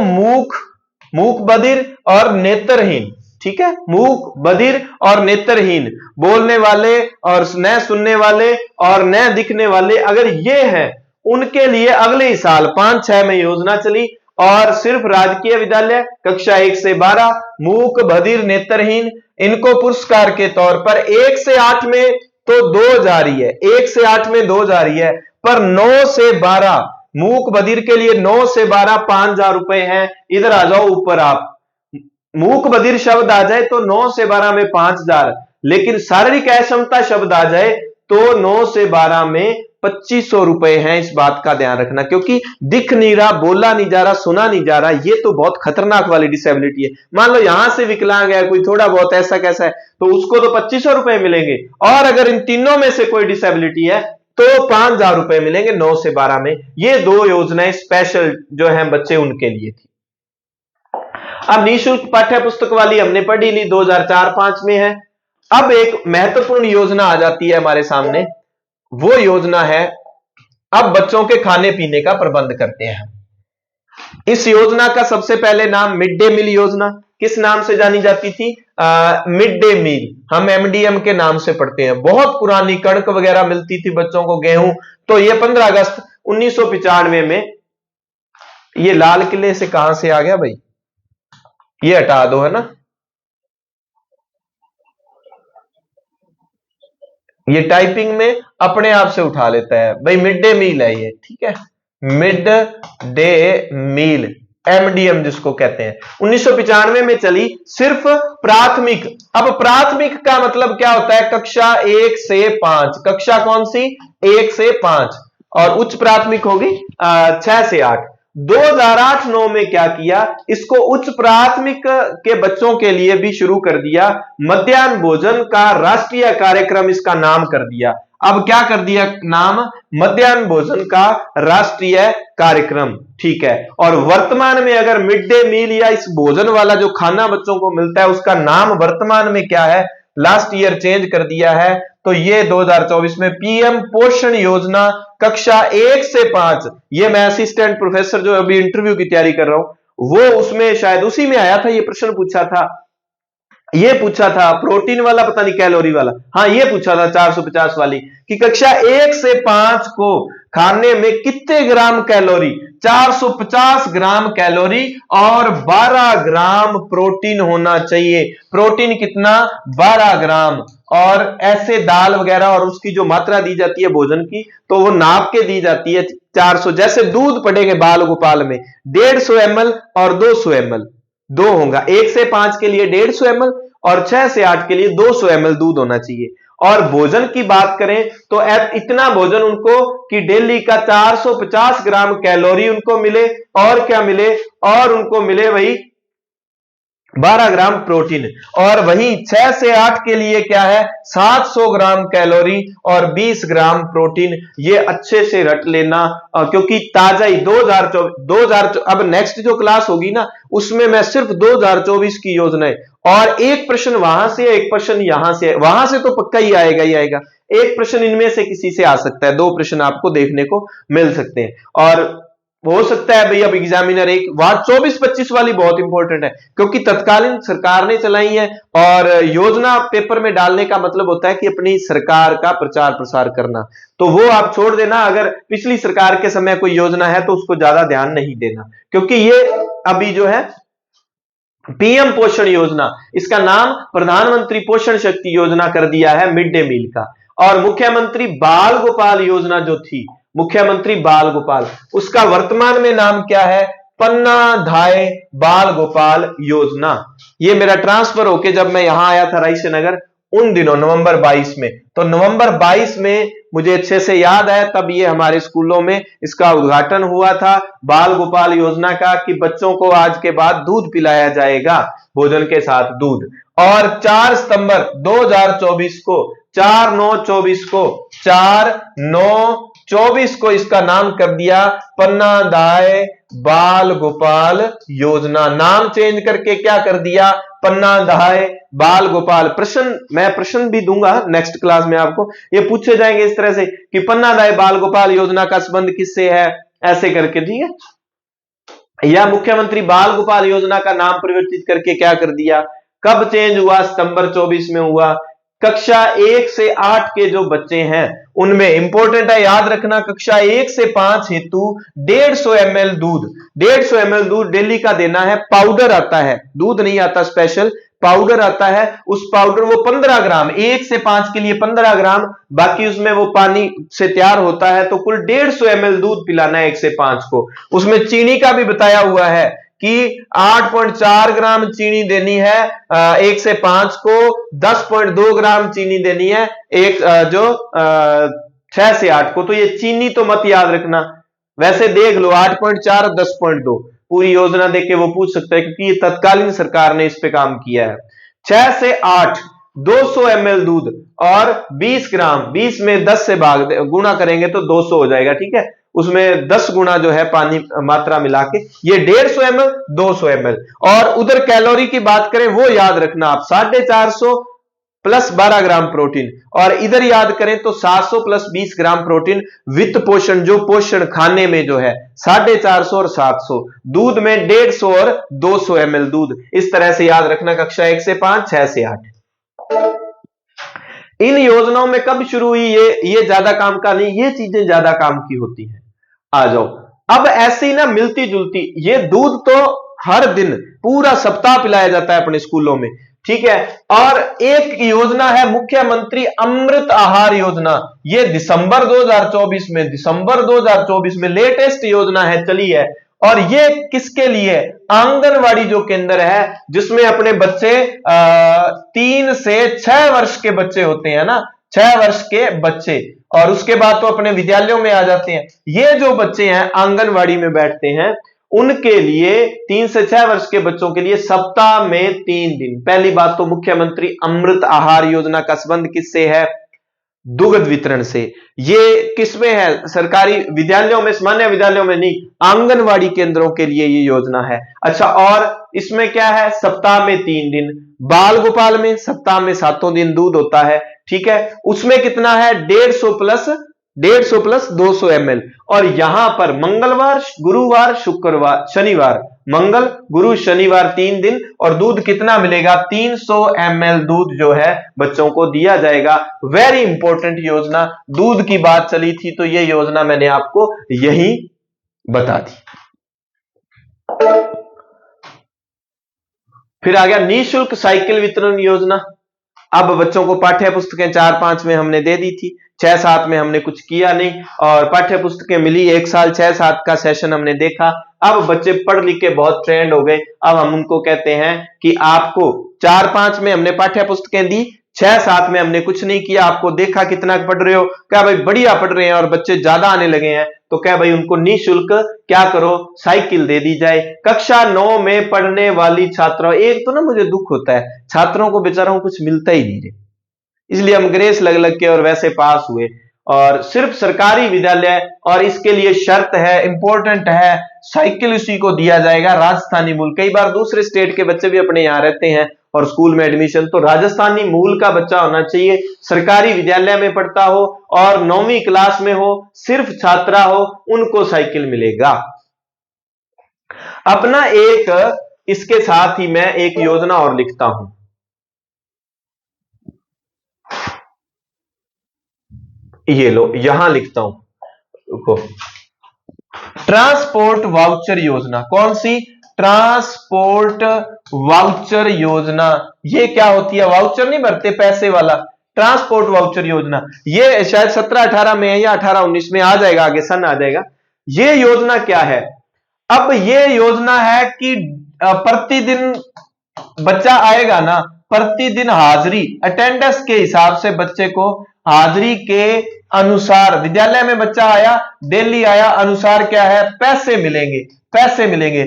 मूक बधिर और नेत्रहीन, ठीक है, मूक बधिर और नेत्रहीन, बोलने वाले और न सुनने वाले और न दिखने वाले, अगर ये हैं, उनके लिए अगले ही साल 5-6 में योजना चली, और सिर्फ राजकीय विद्यालय कक्षा 1 से 12, मूक बधिर नेत्रहीन, इनको पुरस्कार के तौर पर 1 से 8 में तो 2 जारी है, 1 से 8 में 2 जारी है, पर 9 से 12 मूक बधिर के लिए 9 से 12 5,000 रुपए हैं। इधर आ जाओ ऊपर, आप मूक बधिर शब्द आ जाए तो 9 से 12 में 5,000, लेकिन शारीरिक अक्षमता शब्द आ जाए तो 9 से 12 में 2,500 रुपए हैं। इस बात का ध्यान रखना, क्योंकि दिख नहीं रहा, बोला नहीं जा रहा, सुना नहीं जा रहा, ये तो बहुत खतरनाक वाली डिसेबिलिटी है। मान लो यहां से विकलांग है कोई, थोड़ा बहुत ऐसा कैसा है, तो उसको तो 2,500 रुपए मिलेंगे, और अगर इन तीनों में से कोई डिसेबिलिटी है तो 5,000 रुपए मिलेंगे 9 से 12 में। ये दो योजनाएं स्पेशल जो है बच्चे उनके लिए थी। अब निःशुल्क पाठ्य पुस्तक वाली हमने पढ़ी ली, 2004-5 में है। अब एक महत्वपूर्ण योजना आ जाती है हमारे सामने, वो योजना है, अब बच्चों के खाने पीने का प्रबंध करते हैं। इस योजना का सबसे पहले नाम मिड डे मील योजना, किस नाम से जानी जाती थी, मिड डे मील, हम एमडीएम के नाम से पढ़ते हैं। बहुत पुरानी कणक वगैरह मिलती थी बच्चों को, गेहूं। तो ये 15 अगस्त 1995 में, ये लाल किले से कहां से आ गया भाई, ये हटा दो, है ना, ये टाइपिंग में अपने आप से उठा लेता है भाई, मिड डे मील है ये, ठीक है, मिड डे मील, एमडीएम जिसको कहते हैं, 1995 में चली, सिर्फ प्राथमिक। अब प्राथमिक का मतलब क्या होता है, कक्षा 1 से 5, कक्षा कौन सी, 1 से 5, और उच्च प्राथमिक होगी 6 से 8। 2008-9 में क्या किया, इसको उच्च प्राथमिक के बच्चों के लिए भी शुरू कर दिया, मध्याह्न भोजन का राष्ट्रीय कार्यक्रम इसका नाम कर दिया। अब क्या कर दिया नाम, मध्याह्न भोजन का राष्ट्रीय कार्यक्रम, ठीक है। और वर्तमान में अगर मिड डे मील या इस भोजन वाला जो खाना बच्चों को मिलता है, उसका नाम वर्तमान में क्या है, लास्ट ईयर चेंज कर दिया है, तो ये 2024 में पीएम पोषण योजना कक्षा 1 से 5, ये मैं असिस्टेंट प्रोफेसर जो अभी इंटरव्यू की तैयारी कर रहा हूं, वो उसमें शायद उसी में आया था, ये प्रश्न पूछा था, ये पूछा था प्रोटीन वाला, पता नहीं कैलोरी वाला, हाँ ये पूछा था 450 वाली, कि कक्षा 1 से 5 को खाने में कितने ग्राम कैलोरी, 450 ग्राम कैलोरी और 12 ग्राम प्रोटीन होना चाहिए। प्रोटीन कितना, 12 ग्राम। और ऐसे दाल वगैरह और उसकी जो मात्रा दी जाती है भोजन की, तो वो नाप के दी जाती है 400। जैसे दूध पड़ेगा बाल गोपाल में 150 ml और 200 ml, दो होगा। 1 से 5 के लिए 150 ml और 6 से 8 के लिए 200 ml दूध होना चाहिए। और भोजन की बात करें तो इतना भोजन उनको कि डेली का 450 ग्राम कैलोरी उनको मिले, और क्या मिले, और उनको मिले वही 12 ग्राम प्रोटीन। और वहीं 6 से 8 के लिए क्या है, 700 ग्राम कैलोरी और 20 ग्राम प्रोटीन। ये अच्छे से रट लेना, क्योंकि ताजा ही 2024 अब नेक्स्ट जो क्लास होगी ना, उसमें मैं सिर्फ 2024 की योजनाएं, और एक प्रश्न वहां से, एक प्रश्न यहां से, वहां से तो पक्का ही आएगा ही आएगा, एक प्रश्न इनमें से किसी से आ सकता है, 2 प्रश्न आपको देखने को मिल सकते हैं। और हो सकता है भाई अब एग्जामिनर एक 24-25 वाली बहुत इंपॉर्टेंट है, क्योंकि तत्कालीन सरकार ने चलाई है, और योजना पेपर में डालने का मतलब होता है कि अपनी सरकार का प्रचार प्रसार करना। तो वो आप छोड़ देना, अगर पिछली सरकार के समय कोई योजना है तो उसको ज्यादा ध्यान नहीं देना, क्योंकि ये अभी जो है पीएम पोषण योजना, इसका नाम प्रधानमंत्री पोषण शक्ति योजना कर दिया है मिड डे मील का। और मुख्यमंत्री बाल गोपाल योजना जो थी, मुख्यमंत्री बाल गोपाल, उसका वर्तमान में नाम क्या है, पन्ना धाय बाल गोपाल योजना। ये मेरा ट्रांसफर होके जब मैं यहां आया था रायसे नगर उन दिनों नवंबर 22 में, तो नवंबर 22 में मुझे अच्छे से याद है, तब ये हमारे स्कूलों में इसका उद्घाटन हुआ था बाल गोपाल योजना का, कि बच्चों को आज के बाद दूध पिलाया जाएगा, भोजन के साथ दूध। और 4 सितंबर 2024 को, 4/9/24 को, 4/9/24 को इसका नाम कर दिया पन्ना दाय बाल गोपाल योजना। नाम चेंज करके क्या कर दिया, पन्ना दाय बाल गोपाल। मैं प्रश्न भी दूंगा नेक्स्ट क्लास में आपको, ये पूछे जाएंगे इस तरह से कि पन्ना दाय बाल गोपाल योजना का संबंध किससे है, ऐसे करके, ठीक है। या मुख्यमंत्री बाल गोपाल योजना का नाम परिवर्तित करके क्या कर दिया, कब चेंज हुआ, सितंबर 24 में हुआ। कक्षा 1 से 8 के जो बच्चे हैं उनमें इंपॉर्टेंट है, याद रखना, कक्षा 1 से 5 हेतु 150 ml दूध, 150 ml दूध डेली का देना है। पाउडर आता है, दूध नहीं आता स्पेशल, पाउडर आता है। उस पाउडर वो 15 ग्राम, 1 से 5 के लिए 15 ग्राम, बाकी उसमें वो पानी से तैयार होता है। तो कुल 150 ml दूध पिलाना है 1 से 5 को। उसमें चीनी का भी बताया हुआ है कि 8.4 ग्राम चीनी देनी है 1 से 5 को, 10.2 ग्राम चीनी देनी है एक जो 6 से 8 को। तो ये चीनी तो मत याद रखना, वैसे देख लो 8.4 और 10.2, पूरी योजना देख के वो पूछ सकता है, क्योंकि ये तत्कालीन सरकार ने इस पे काम किया है। 6 से 8 200 ml दूध और 20 ग्राम, 20 में 10 से गुणा करेंगे तो 200 हो जाएगा, ठीक है। उसमें 10 गुना जो है पानी मात्रा मिला के, ये 150 ml 200 ml। और उधर कैलोरी की बात करें वो याद रखना आप, 450 प्लस 12 ग्राम प्रोटीन, और इधर याद करें तो 700 प्लस 20 ग्राम प्रोटीन। वित्त पोषण, जो पोषण खाने में जो है 450 और 700, दूध में 150 और 200 ml दूध। इस तरह से याद रखना, कक्षा 1 से 5, 6 से 8। इन योजनाओं में कब शुरू हुई, ये ज्यादा काम का नहीं, ये चीजें ज्यादा काम की होती हैं। आ जाओ अब ऐसी ना मिलती जुलती, ये दूध तो हर दिन पूरा सप्ताह पिलाया जाता है अपने स्कूलों में, ठीक है। और एक योजना है मुख्यमंत्री अमृत आहार योजना, ये दिसंबर 2024 में लेटेस्ट योजना है, चली है। और ये किसके लिए, आंगनवाड़ी जो केंद्र है, जिसमें अपने बच्चे 3 से 6 वर्ष के बच्चे होते हैं ना, 6 वर्ष के बच्चे, और उसके बाद तो अपने विद्यालयों में आ जाते हैं। ये जो बच्चे हैं आंगनवाड़ी में बैठते हैं, उनके लिए 3 से 6 वर्ष के बच्चों के लिए सप्ताह में 3 दिन। पहली बात तो मुख्यमंत्री अमृत आहार योजना का संबंध किससे है, दुग्ध वितरण से। ये किसमें है, सरकारी विद्यालयों में, सामान्य विद्यालयों में नहीं, आंगनवाड़ी केंद्रों के लिए ये योजना है। अच्छा, और इसमें क्या है, सप्ताह में 3 दिन। बाल गोपाल में सप्ताह में 7 दिन दूध होता है, ठीक है। उसमें कितना है, 150 प्लस 200 ml। और यहां पर मंगलवार, गुरुवार, शुक्रवार, शनिवार, मंगल गुरु शनिवार 3 दिन, और दूध कितना मिलेगा? 300 ml दूध जो है बच्चों को दिया जाएगा। वेरी इंपॉर्टेंट योजना, दूध की बात चली थी तो यह योजना मैंने आपको यही बता दी। फिर आ गया निःशुल्क साइकिल वितरण योजना। अब बच्चों को पाठ्य पुस्तकें 4-5 में हमने दे दी थी, 6-7 में हमने कुछ किया नहीं, और पाठ्य पुस्तकें मिली 1 साल 6-7 का सेशन हमने देखा। अब बच्चे पढ़ लिख के बहुत ट्रेंड हो गए, अब हम उनको कहते हैं कि आपको 4-5 में हमने पाठ्य पुस्तकें दी, 6-7 में हमने कुछ नहीं किया, आपको देखा कितना पढ़ रहे हो, क्या भाई बढ़िया पढ़ रहे हैं और बच्चे ज्यादा आने लगे हैं, तो क्या भाई उनको निःशुल्क क्या करो, साइकिल दे दी जाए। कक्षा 9 में पढ़ने वाली छात्रों, एक तो ना मुझे दुख होता है, छात्रों को बेचारों को कुछ मिलता ही नहीं है, इसलिए हम ग्रेस लग लग के और वैसे पास हुए, और सिर्फ सरकारी विद्यालय, और इसके लिए शर्त है, इंपॉर्टेंट है, साइकिल उसी को दिया जाएगा राजस्थानी मूल। कई बार दूसरे स्टेट के बच्चे भी अपने यहाँ रहते हैं और स्कूल में एडमिशन, तो राजस्थानी मूल का बच्चा होना चाहिए, सरकारी विद्यालय में पढ़ता हो और 9वीं क्लास में हो, सिर्फ छात्रा हो, उनको साइकिल मिलेगा। अपना एक इसके साथ ही मैं एक योजना और लिखता हूं, ये लो यहां लिखता हूं, रुको, ट्रांसपोर्ट वाउचर योजना। कौन सी? ट्रांसपोर्ट वाउचर योजना। ये क्या होती है? वाउचर नहीं भरते पैसे वाला, ट्रांसपोर्ट वाउचर योजना। ये शायद 17-18 में है या 18-19 में आ जाएगा, आगे सन आ जाएगा। ये योजना क्या है? अब ये योजना है कि प्रतिदिन बच्चा आएगा ना, प्रतिदिन हाजिरी अटेंडेंस के हिसाब से बच्चे को हाजिरी के अनुसार, विद्यालय में बच्चा आया, डेली आया, अनुसार क्या है? पैसे मिलेंगे, पैसे मिलेंगे।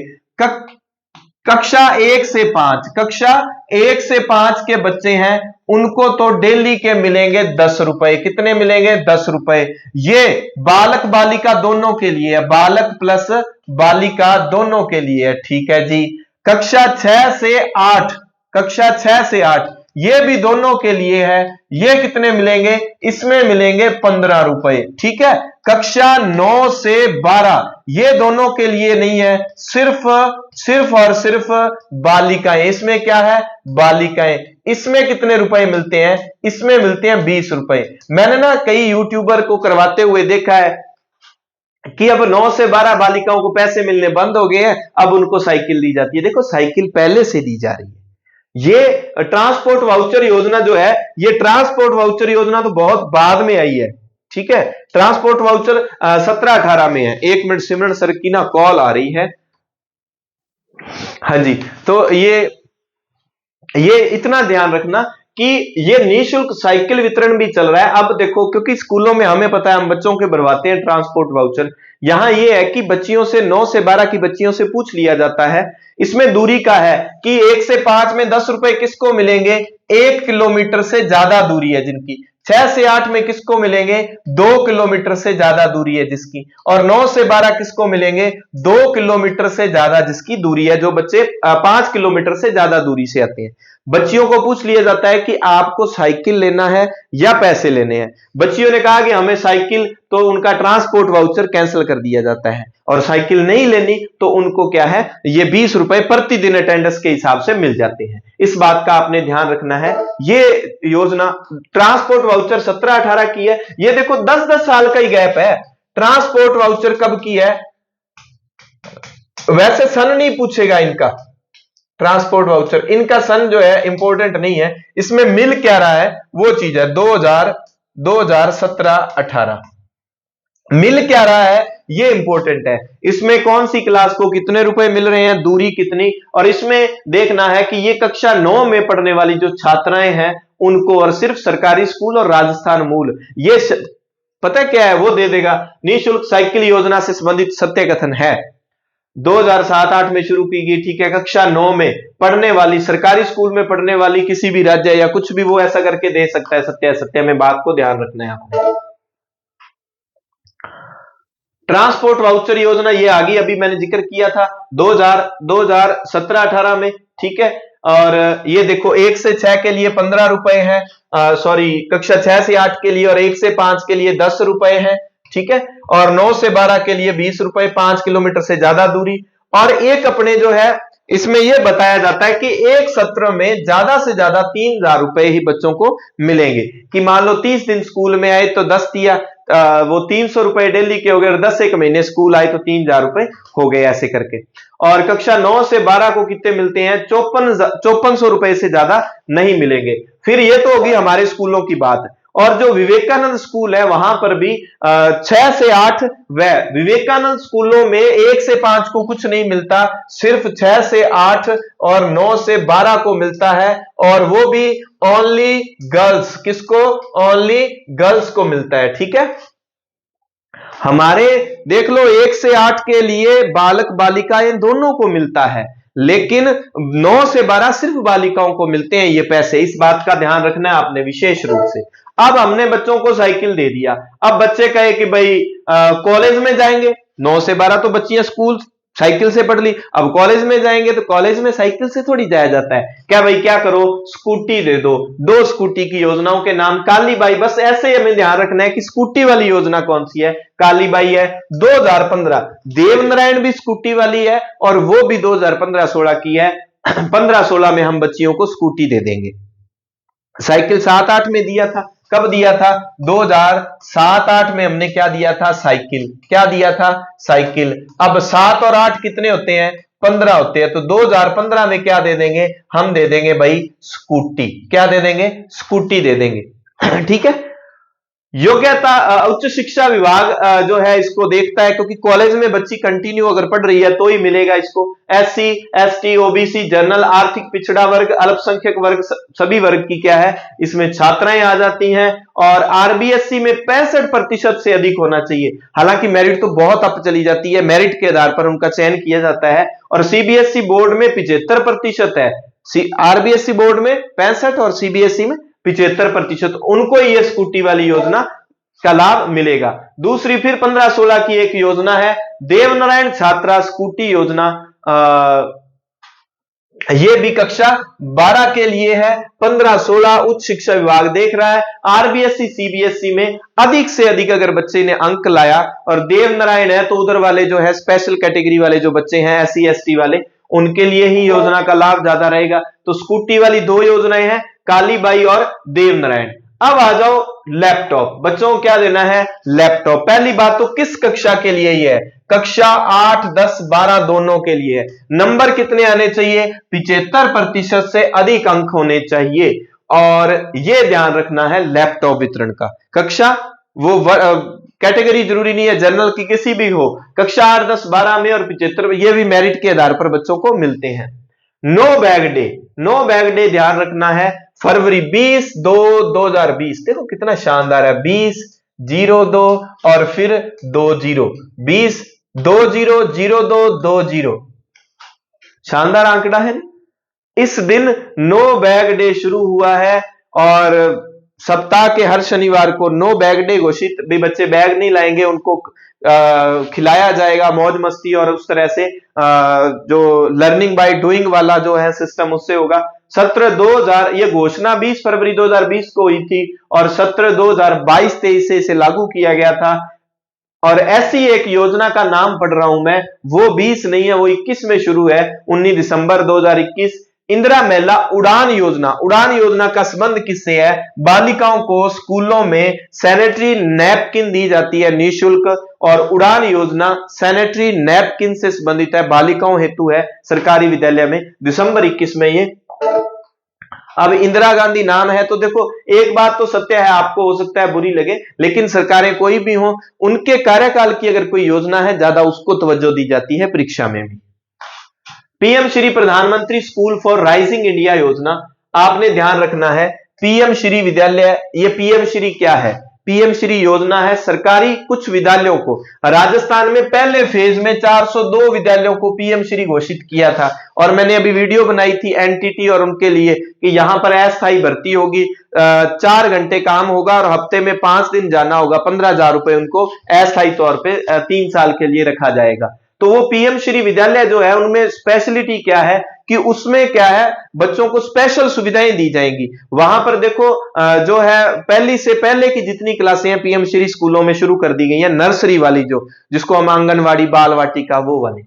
कक्षा 1 से 5, कक्षा 1 से 5 के बच्चे हैं, उनको तो डेली के मिलेंगे 10 रुपए। कितने मिलेंगे? 10 रुपए। ये बालक बालिका दोनों के लिए है, बालक प्लस बालिका दोनों के लिए है, ठीक है जी। कक्षा 6 से 8, कक्षा 6 से 8 ये भी दोनों के लिए है, ये कितने मिलेंगे? इसमें मिलेंगे 15 रुपए, ठीक है। कक्षा 9 से 12 ये दोनों के लिए नहीं है, सिर्फ और सिर्फ बालिकाएं। इसमें क्या है? बालिकाएं। इसमें कितने रुपए मिलते हैं? इसमें मिलते हैं 20 रुपए। मैंने ना कई यूट्यूबर को करवाते हुए देखा है कि अब 9 से 12 बालिकाओं को पैसे मिलने बंद हो गए हैं, अब उनको साइकिल दी जाती है। देखो साइकिल पहले से दी जा रही है। ये ट्रांसपोर्ट वाउचर योजना जो है, ये ट्रांसपोर्ट वाउचर योजना तो बहुत बाद में आई है, ठीक है। ट्रांसपोर्ट वाउचर 17-18 में है। 1 मिनट, सिमरन सर की ना कॉल आ रही है। हाँ जी, तो ये इतना ध्यान रखना कि ये निःशुल्क साइकिल वितरण भी चल रहा है। अब देखो, क्योंकि स्कूलों में हमें पता है, हम बच्चों के भरवाते हैं ट्रांसपोर्ट वाउचर। यहां ये है कि बच्चियों से 9 से 12 की बच्चियों से पूछ लिया जाता है, इसमें दूरी का है कि 1 से 5 में 10 रुपए किसको मिलेंगे? 1 किलोमीटर से ज्यादा दूरी है जिनकी। 6 से 8 में किसको मिलेंगे? 2 किलोमीटर से ज्यादा दूरी है जिसकी। और 9 से 12 किसको मिलेंगे? 2 किलोमीटर से ज्यादा जिसकी दूरी है, जो बच्चे 5 किलोमीटर से ज्यादा दूरी से आते हैं। बच्चियों को पूछ लिया जाता है कि आपको साइकिल लेना है या पैसे लेने हैं। बच्चियों ने कहा कि हमें साइकिल, तो उनका ट्रांसपोर्ट वाउचर कैंसिल कर दिया जाता है, और साइकिल नहीं लेनी तो उनको क्या है, ये 20 रुपए प्रतिदिन अटेंडेंस के हिसाब से मिल जाते हैं। इस बात का आपने ध्यान रखना है। ये योजना ट्रांसपोर्ट वाउचर 17-18 की है। ये देखो 10-10 साल का ही गैप है। ट्रांसपोर्ट वाउचर कब की है? वैसे सन नहीं पूछेगा इनका, ट्रांसपोर्ट वाउचर इनका सन जो है इंपॉर्टेंट नहीं है, इसमें मिल क्या रहा है वो चीज है। 2017-18 मिल क्या रहा है ये इंपॉर्टेंट है। इसमें कौन सी क्लास को कितने रुपए मिल रहे हैं, दूरी कितनी, और इसमें देखना है कि ये कक्षा 9 में पढ़ने वाली जो छात्राएं हैं उनको, और सिर्फ सरकारी स्कूल और राजस्थान मूल, ये पता क्या है वो दे देगा। निःशुल्क साइकिल योजना से संबंधित सत्य कथन है, 2007-8 में शुरू की गई, ठीक है। कक्षा 9 में पढ़ने वाली, सरकारी स्कूल में पढ़ने वाली किसी भी राज्य या कुछ भी, वो ऐसा करके दे सकता है। सत्य सत्य में बात को ध्यान रखना है आपको। ट्रांसपोर्ट वाउचर योजना ये आ गई, अभी मैंने जिक्र किया था 2017-18 में, ठीक है। और ये देखो 1 से 6 के लिए 15 रुपए है, सॉरी कक्षा 6 से 8 के लिए, और 1 से 5 के लिए 10 रुपए है, ठीक है। और 9 से 12 के लिए 20 रुपए, 5 किलोमीटर से ज्यादा दूरी। और एक अपने जो है इसमें यह बताया जाता है कि एक सत्र में ज्यादा से ज्यादा 3,000 रुपए ही बच्चों को मिलेंगे, कि मान लो 30 दिन स्कूल में आए तो 10 दिया, वो 300 रुपए डेली के हो गए, और 10 एक महीने स्कूल आए तो 3,000 रुपए हो गए, ऐसे करके। और कक्षा 9 से 12 को कितने मिलते हैं? 5400 रुपए से ज्यादा नहीं मिलेंगे। फिर ये तो होगी हमारे स्कूलों की बात। और जो विवेकानंद स्कूल है वहां पर भी 6 से 8, व विवेकानंद स्कूलों में 1 से 5 को कुछ नहीं मिलता, सिर्फ 6 से 8 और 9 से 12 को मिलता है, और वो भी ओनली गर्ल्स। किसको? ओनली गर्ल्स को मिलता है, ठीक है। हमारे देख लो 1 से 8 के लिए बालक बालिकाएं दोनों को मिलता है, लेकिन 9 से 12 सिर्फ बालिकाओं को मिलते हैं ये पैसे। इस बात का ध्यान रखना है आपने विशेष रूप से। अब हमने बच्चों को साइकिल दे दिया, अब बच्चे कहे कि भाई कॉलेज में जाएंगे, 9 से 12 तो बच्चियां स्कूल साइकिल से पढ़ ली, अब कॉलेज में जाएंगे तो कॉलेज में साइकिल से थोड़ी जाया जाता है। क्या भाई, क्या करो, स्कूटी दे दो। 2 स्कूटी की योजनाओं के नाम काली बाई, बस ऐसे ही हमें ध्यान रखना है कि स्कूटी वाली योजना कौन सी है, काली बाई है। 2015 देवनारायण भी स्कूटी वाली है, और वो भी 2015-16 की है। 15-16 में हम बच्चियों को स्कूटी दे देंगे। साइकिल 7-8 में दिया था, कब दिया था? 2007-8 में हमने क्या दिया था? साइकिल। क्या दिया था? साइकिल। अब 7 और 8 कितने होते हैं? 15 होते हैं, तो 2015 में क्या दे देंगे? हम दे देंगे भाई स्कूटी। क्या दे देंगे? स्कूटी दे देंगे। ठीक है। योग्यता उच्च शिक्षा विभाग जो है इसको देखता है, क्योंकि कॉलेज में बच्ची कंटिन्यू अगर पढ़ रही है तो ही मिलेगा इसको। SC, ST, OBC, जनरल, आर्थिक पिछड़ा वर्ग, अल्पसंख्यक वर्ग, सभी वर्ग की क्या है इसमें छात्राएं आ जाती हैं। और RBSC में 65% से अधिक होना चाहिए। हालांकि मेरिट तो बहुत अप चली जाती है, मेरिट के आधार पर उनका चयन किया जाता है। और CBSE बोर्ड में 75% है, RBSC बोर्ड में 65 और CBSE में 75%, उनको ये स्कूटी वाली योजना का लाभ मिलेगा। दूसरी फिर 15-16 की एक योजना है देवनारायण छात्रा स्कूटी योजना, ये भी कक्षा 12 के लिए है। 15-16 उच्च शिक्षा विभाग देख रहा है। RBSC CBSE में अधिक से अधिक अगर बच्चे ने अंक लाया, और देवनारायण है तो उधर वाले जो है स्पेशल कैटेगरी वाले जो बच्चे हैं SC ST वाले, उनके लिए ही योजना का लाभ ज्यादा रहेगा। तो स्कूटी वाली 2 योजनाएं हैं, काली बाई और देवनारायण। अब आ जाओ लैपटॉप। बच्चों को क्या देना है? लैपटॉप। पहली बात तो किस कक्षा के लिए ही है? कक्षा 8, 10, 12 दोनों के लिए। नंबर कितने आने चाहिए? 75% से अधिक अंक होने चाहिए। और यह ध्यान रखना है लैपटॉप वितरण का। कक्षा वो कैटेगरी जरूरी नहीं है, जनरल की किसी भी हो, कक्षा 8, 10, 12 में और 75 में, यह भी मेरिट के आधार पर बच्चों को मिलते हैं। No bag day, no bag day ध्यान रखना है फरवरी 20-2-2020। देखो कितना शानदार है, 20-02 और फिर 20, 20-02-02, शानदार आंकड़ा है। इस दिन नो बैग डे शुरू हुआ है, और सप्ताह के हर शनिवार को नो बैग डे घोषित। भी बच्चे बैग नहीं लाएंगे, उनको खिलाया जाएगा, मौज मस्ती, और उस तरह से जो लर्निंग बाय डूइंग वाला जो है सिस्टम उससे होगा। सत्र 2000, ये घोषणा 20 फरवरी 2020 को हुई थी, और सत्र 2022-23 से इसे लागू किया गया था। और ऐसी एक योजना का नाम पढ़ रहा हूं मैं, वो 20 नहीं है, वो 21 में शुरू है, 19 दिसंबर 2021। इंदिरा महिला उड़ान योजना। उड़ान योजना का संबंध किससे है? बालिकाओं को स्कूलों में सैनिटरी नैपकिन दी जाती है निःशुल्क, और उड़ान योजना सैनिटरी नैपकिन से संबंधित है, बालिकाओं हेतु है, सरकारी विद्यालय में। दिसंबर 21 में ये। अब इंदिरा गांधी नाम है, तो देखो एक बात तो सत्य है, आपको हो सकता है बुरी लगे, लेकिन सरकारें कोई भी हो, उनके कार्यकाल की अगर कोई योजना है ज्यादा उसको तवज्जो दी जाती है परीक्षा में भी। पीएम श्री प्रधानमंत्री स्कूल फॉर राइजिंग इंडिया योजना, आपने ध्यान रखना है। पीएम श्री विद्यालय, ये पीएम श्री क्या है? पीएम श्री योजना है सरकारी कुछ विद्यालयों को। राजस्थान में पहले फेज में 402 विद्यालयों को पीएम श्री घोषित किया था, और मैंने अभी वीडियो बनाई थी एनटीटी और उनके लिए कि यहां पर अस्थायी भर्ती होगी, 4 घंटे काम होगा और हफ्ते में 5 दिन जाना होगा, 15,000 रुपए उनको अस्थायी तौर पे 3 साल के लिए रखा जाएगा। तो वो पीएम श्री विद्यालय जो है उनमें स्पेशलिटी क्या है कि उसमें क्या है, बच्चों को स्पेशल सुविधाएं दी जाएंगी। वहां पर देखो जो है पहली से पहले की जितनी क्लासें हैं पीएम श्री स्कूलों में शुरू कर दी गई हैं, नर्सरी वाली जो जिसको हम आंगनवाड़ी बाल वाटिका वो वाली।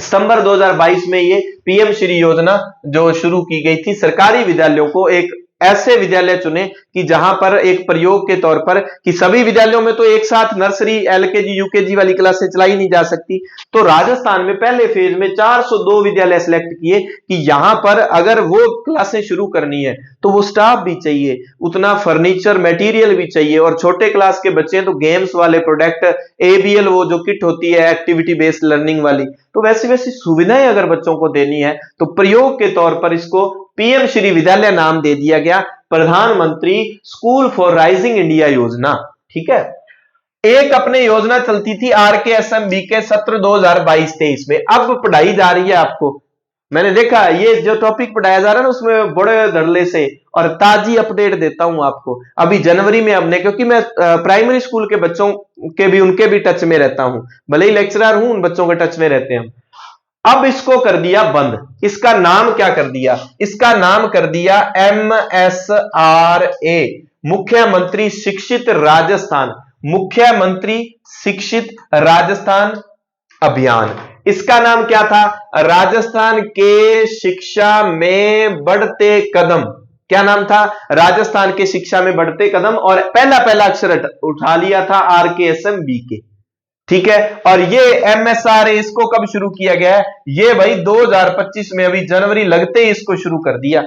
सितंबर 2022 में ये पीएम श्री योजना जो शुरू की गई थी, सरकारी विद्यालयों को एक ऐसे विद्यालय चुने कि जहां पर एक प्रयोग के तौर पर, कि सभी विद्यालयों में तो एक साथ नर्सरी, एलकेजी, यूकेजी वाली क्लासें चलाई नहीं जा सकती, तो राजस्थान में पहले फेज में 402 विद्यालय सिलेक्ट किए कि यहां पर अगर वो क्लासें शुरू करनी है तो वो स्टाफ भी चाहिए, उतना फर्नीचर मटेरियल भी चाहिए, और छोटे क्लास के बच्चे हैं तो गेम्स वाले प्रोडक्ट, एबीएल वो जो किट होती है एक्टिविटी बेस्ड लर्निंग वाली, तो वैसी वैसी सुविधाएं अगर बच्चों को देनी है तो प्रयोग के तौर पर इसको पीएम श्री विद्यालय नाम दे दिया गया, प्रधानमंत्री स्कूल फॉर राइजिंग इंडिया योजना। ठीक है, एक अपने योजना चलती थी आरकेएसएम के सत्र 2022-23 में, अब पढ़ाई जा रही है आपको। मैंने देखा ये जो टॉपिक पढ़ाया जा रहा है ना उसमें बड़े धड़ल्ले से और ताजी अपडेट देता हूं आपको। अभी जनवरी में हमने, क्योंकि मैं प्राइमरी स्कूल के बच्चों के भी उनके भी टच में रहता हूं, भले ही लेक्चरर हूं, उन बच्चों के टच में रहते हैं। अब इसको कर दिया बंद। इसका नाम क्या कर दिया? इसका नाम कर दिया MSRA, मुख्यमंत्री शिक्षित राजस्थान, मुख्यमंत्री शिक्षित राजस्थान अभियान। इसका नाम क्या था? राजस्थान के शिक्षा में बढ़ते कदम। क्या नाम था? राजस्थान के शिक्षा में बढ़ते कदम, और पहला अक्षर उठा लिया था RKSM BK। ठीक है, और ये MSRA इसको कब शुरू किया गया है? ये भाई 2025 में, अभी जनवरी लगते ही इसको शुरू कर दिया।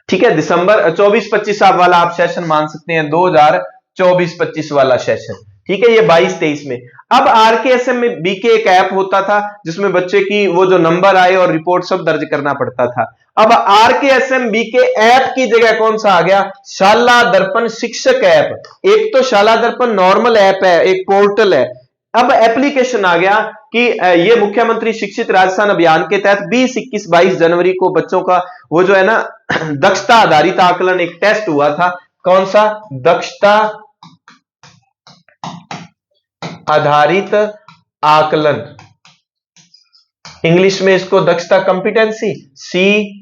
ठीक है, दिसंबर 24-25 वाला आप सेशन मान सकते हैं, 2024-25 वाला सेशन। ठीक है, ये 22-23 में। अब RKSM में BK एक ऐप होता था जिसमें बच्चे की वो जो नंबर आए और रिपोर्ट सब दर्ज करना पड़ता था। अब RKSM BK ऐप की जगह कौन सा आ गया? शाला दर्पण शिक्षक ऐप। एक तो शाला दर्पण नॉर्मल ऐप है, एक पोर्टल है, अब एप्लीकेशन आ गया कि ये मुख्यमंत्री शिक्षित राजस्थान अभियान के तहत 20, 21, 22 जनवरी को बच्चों का वो जो है ना दक्षता आधारित आकलन एक टेस्ट हुआ था। कौन सा? दक्षता आधारित आकलन, इंग्लिश में इसको दक्षता कॉम्पिटेंसी, CB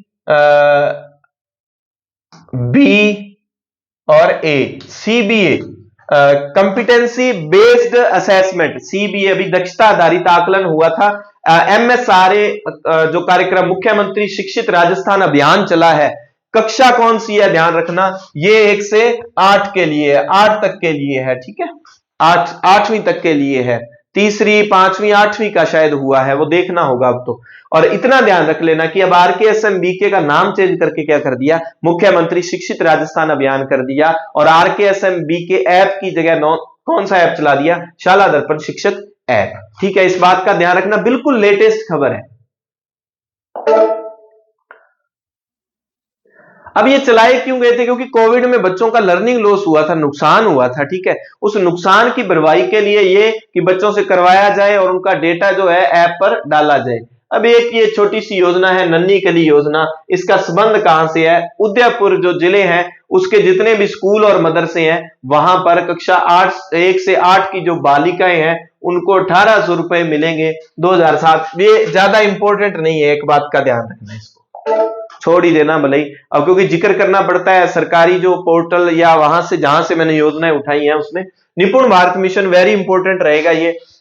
और A, CBA, competency based assessment, CBA, अभी दक्षता आधारित आकलन हुआ था। MSRA जो कार्यक्रम मुख्यमंत्री शिक्षित राजस्थान अभियान चला है, कक्षा कौन सी है ध्यान रखना, ये 1 से 8 के लिए, 8 तक के लिए है। ठीक है, 8वीं तक के लिए है, तीसरी, 5वीं, 8वीं का शायद हुआ है, वो देखना होगा अब तो। और इतना ध्यान रख लेना कि अब RKSM BK का नाम चेंज करके क्या कर दिया? मुख्यमंत्री शिक्षित राजस्थान अभियान कर दिया, और RKSM BK ऐप की जगह कौन सा ऐप चला दिया? शाला दर्पण शिक्षक ऐप। ठीक है, इस बात का ध्यान रखना, बिल्कुल लेटेस्ट खबर है। अब ये चलाए क्यों गए थे? क्योंकि कोविड में बच्चों का लर्निंग लॉस हुआ था, नुकसान हुआ था। ठीक है, उस नुकसान की भरपाई के लिए ये कि बच्चों से करवाया जाए और उनका डेटा जो है ऐप पर डाला जाए। अब एक ये छोटी सी योजना है, नन्ही कली योजना, इसका संबंध कहां से है? उदयपुर जो जिले हैं उसके जितने भी स्कूल और मदरसे हैं वहां पर कक्षा 1 से 8 की जो बालिकाएं हैं उनको 1800 रुपए मिलेंगे 2007। ये ज्यादा इंपॉर्टेंट नहीं है, एक बात का ध्यान रखना, इसको छोड़ ही देना भले ही। अब क्योंकि जिक्र करना पड़ता है सरकारी जो पोर्टल या वहां से जहां से मैंने योजनाएं उठाई हैं उसमें निपुण भारत मिशन वेरी इंपॉर्टेंट रहेगा।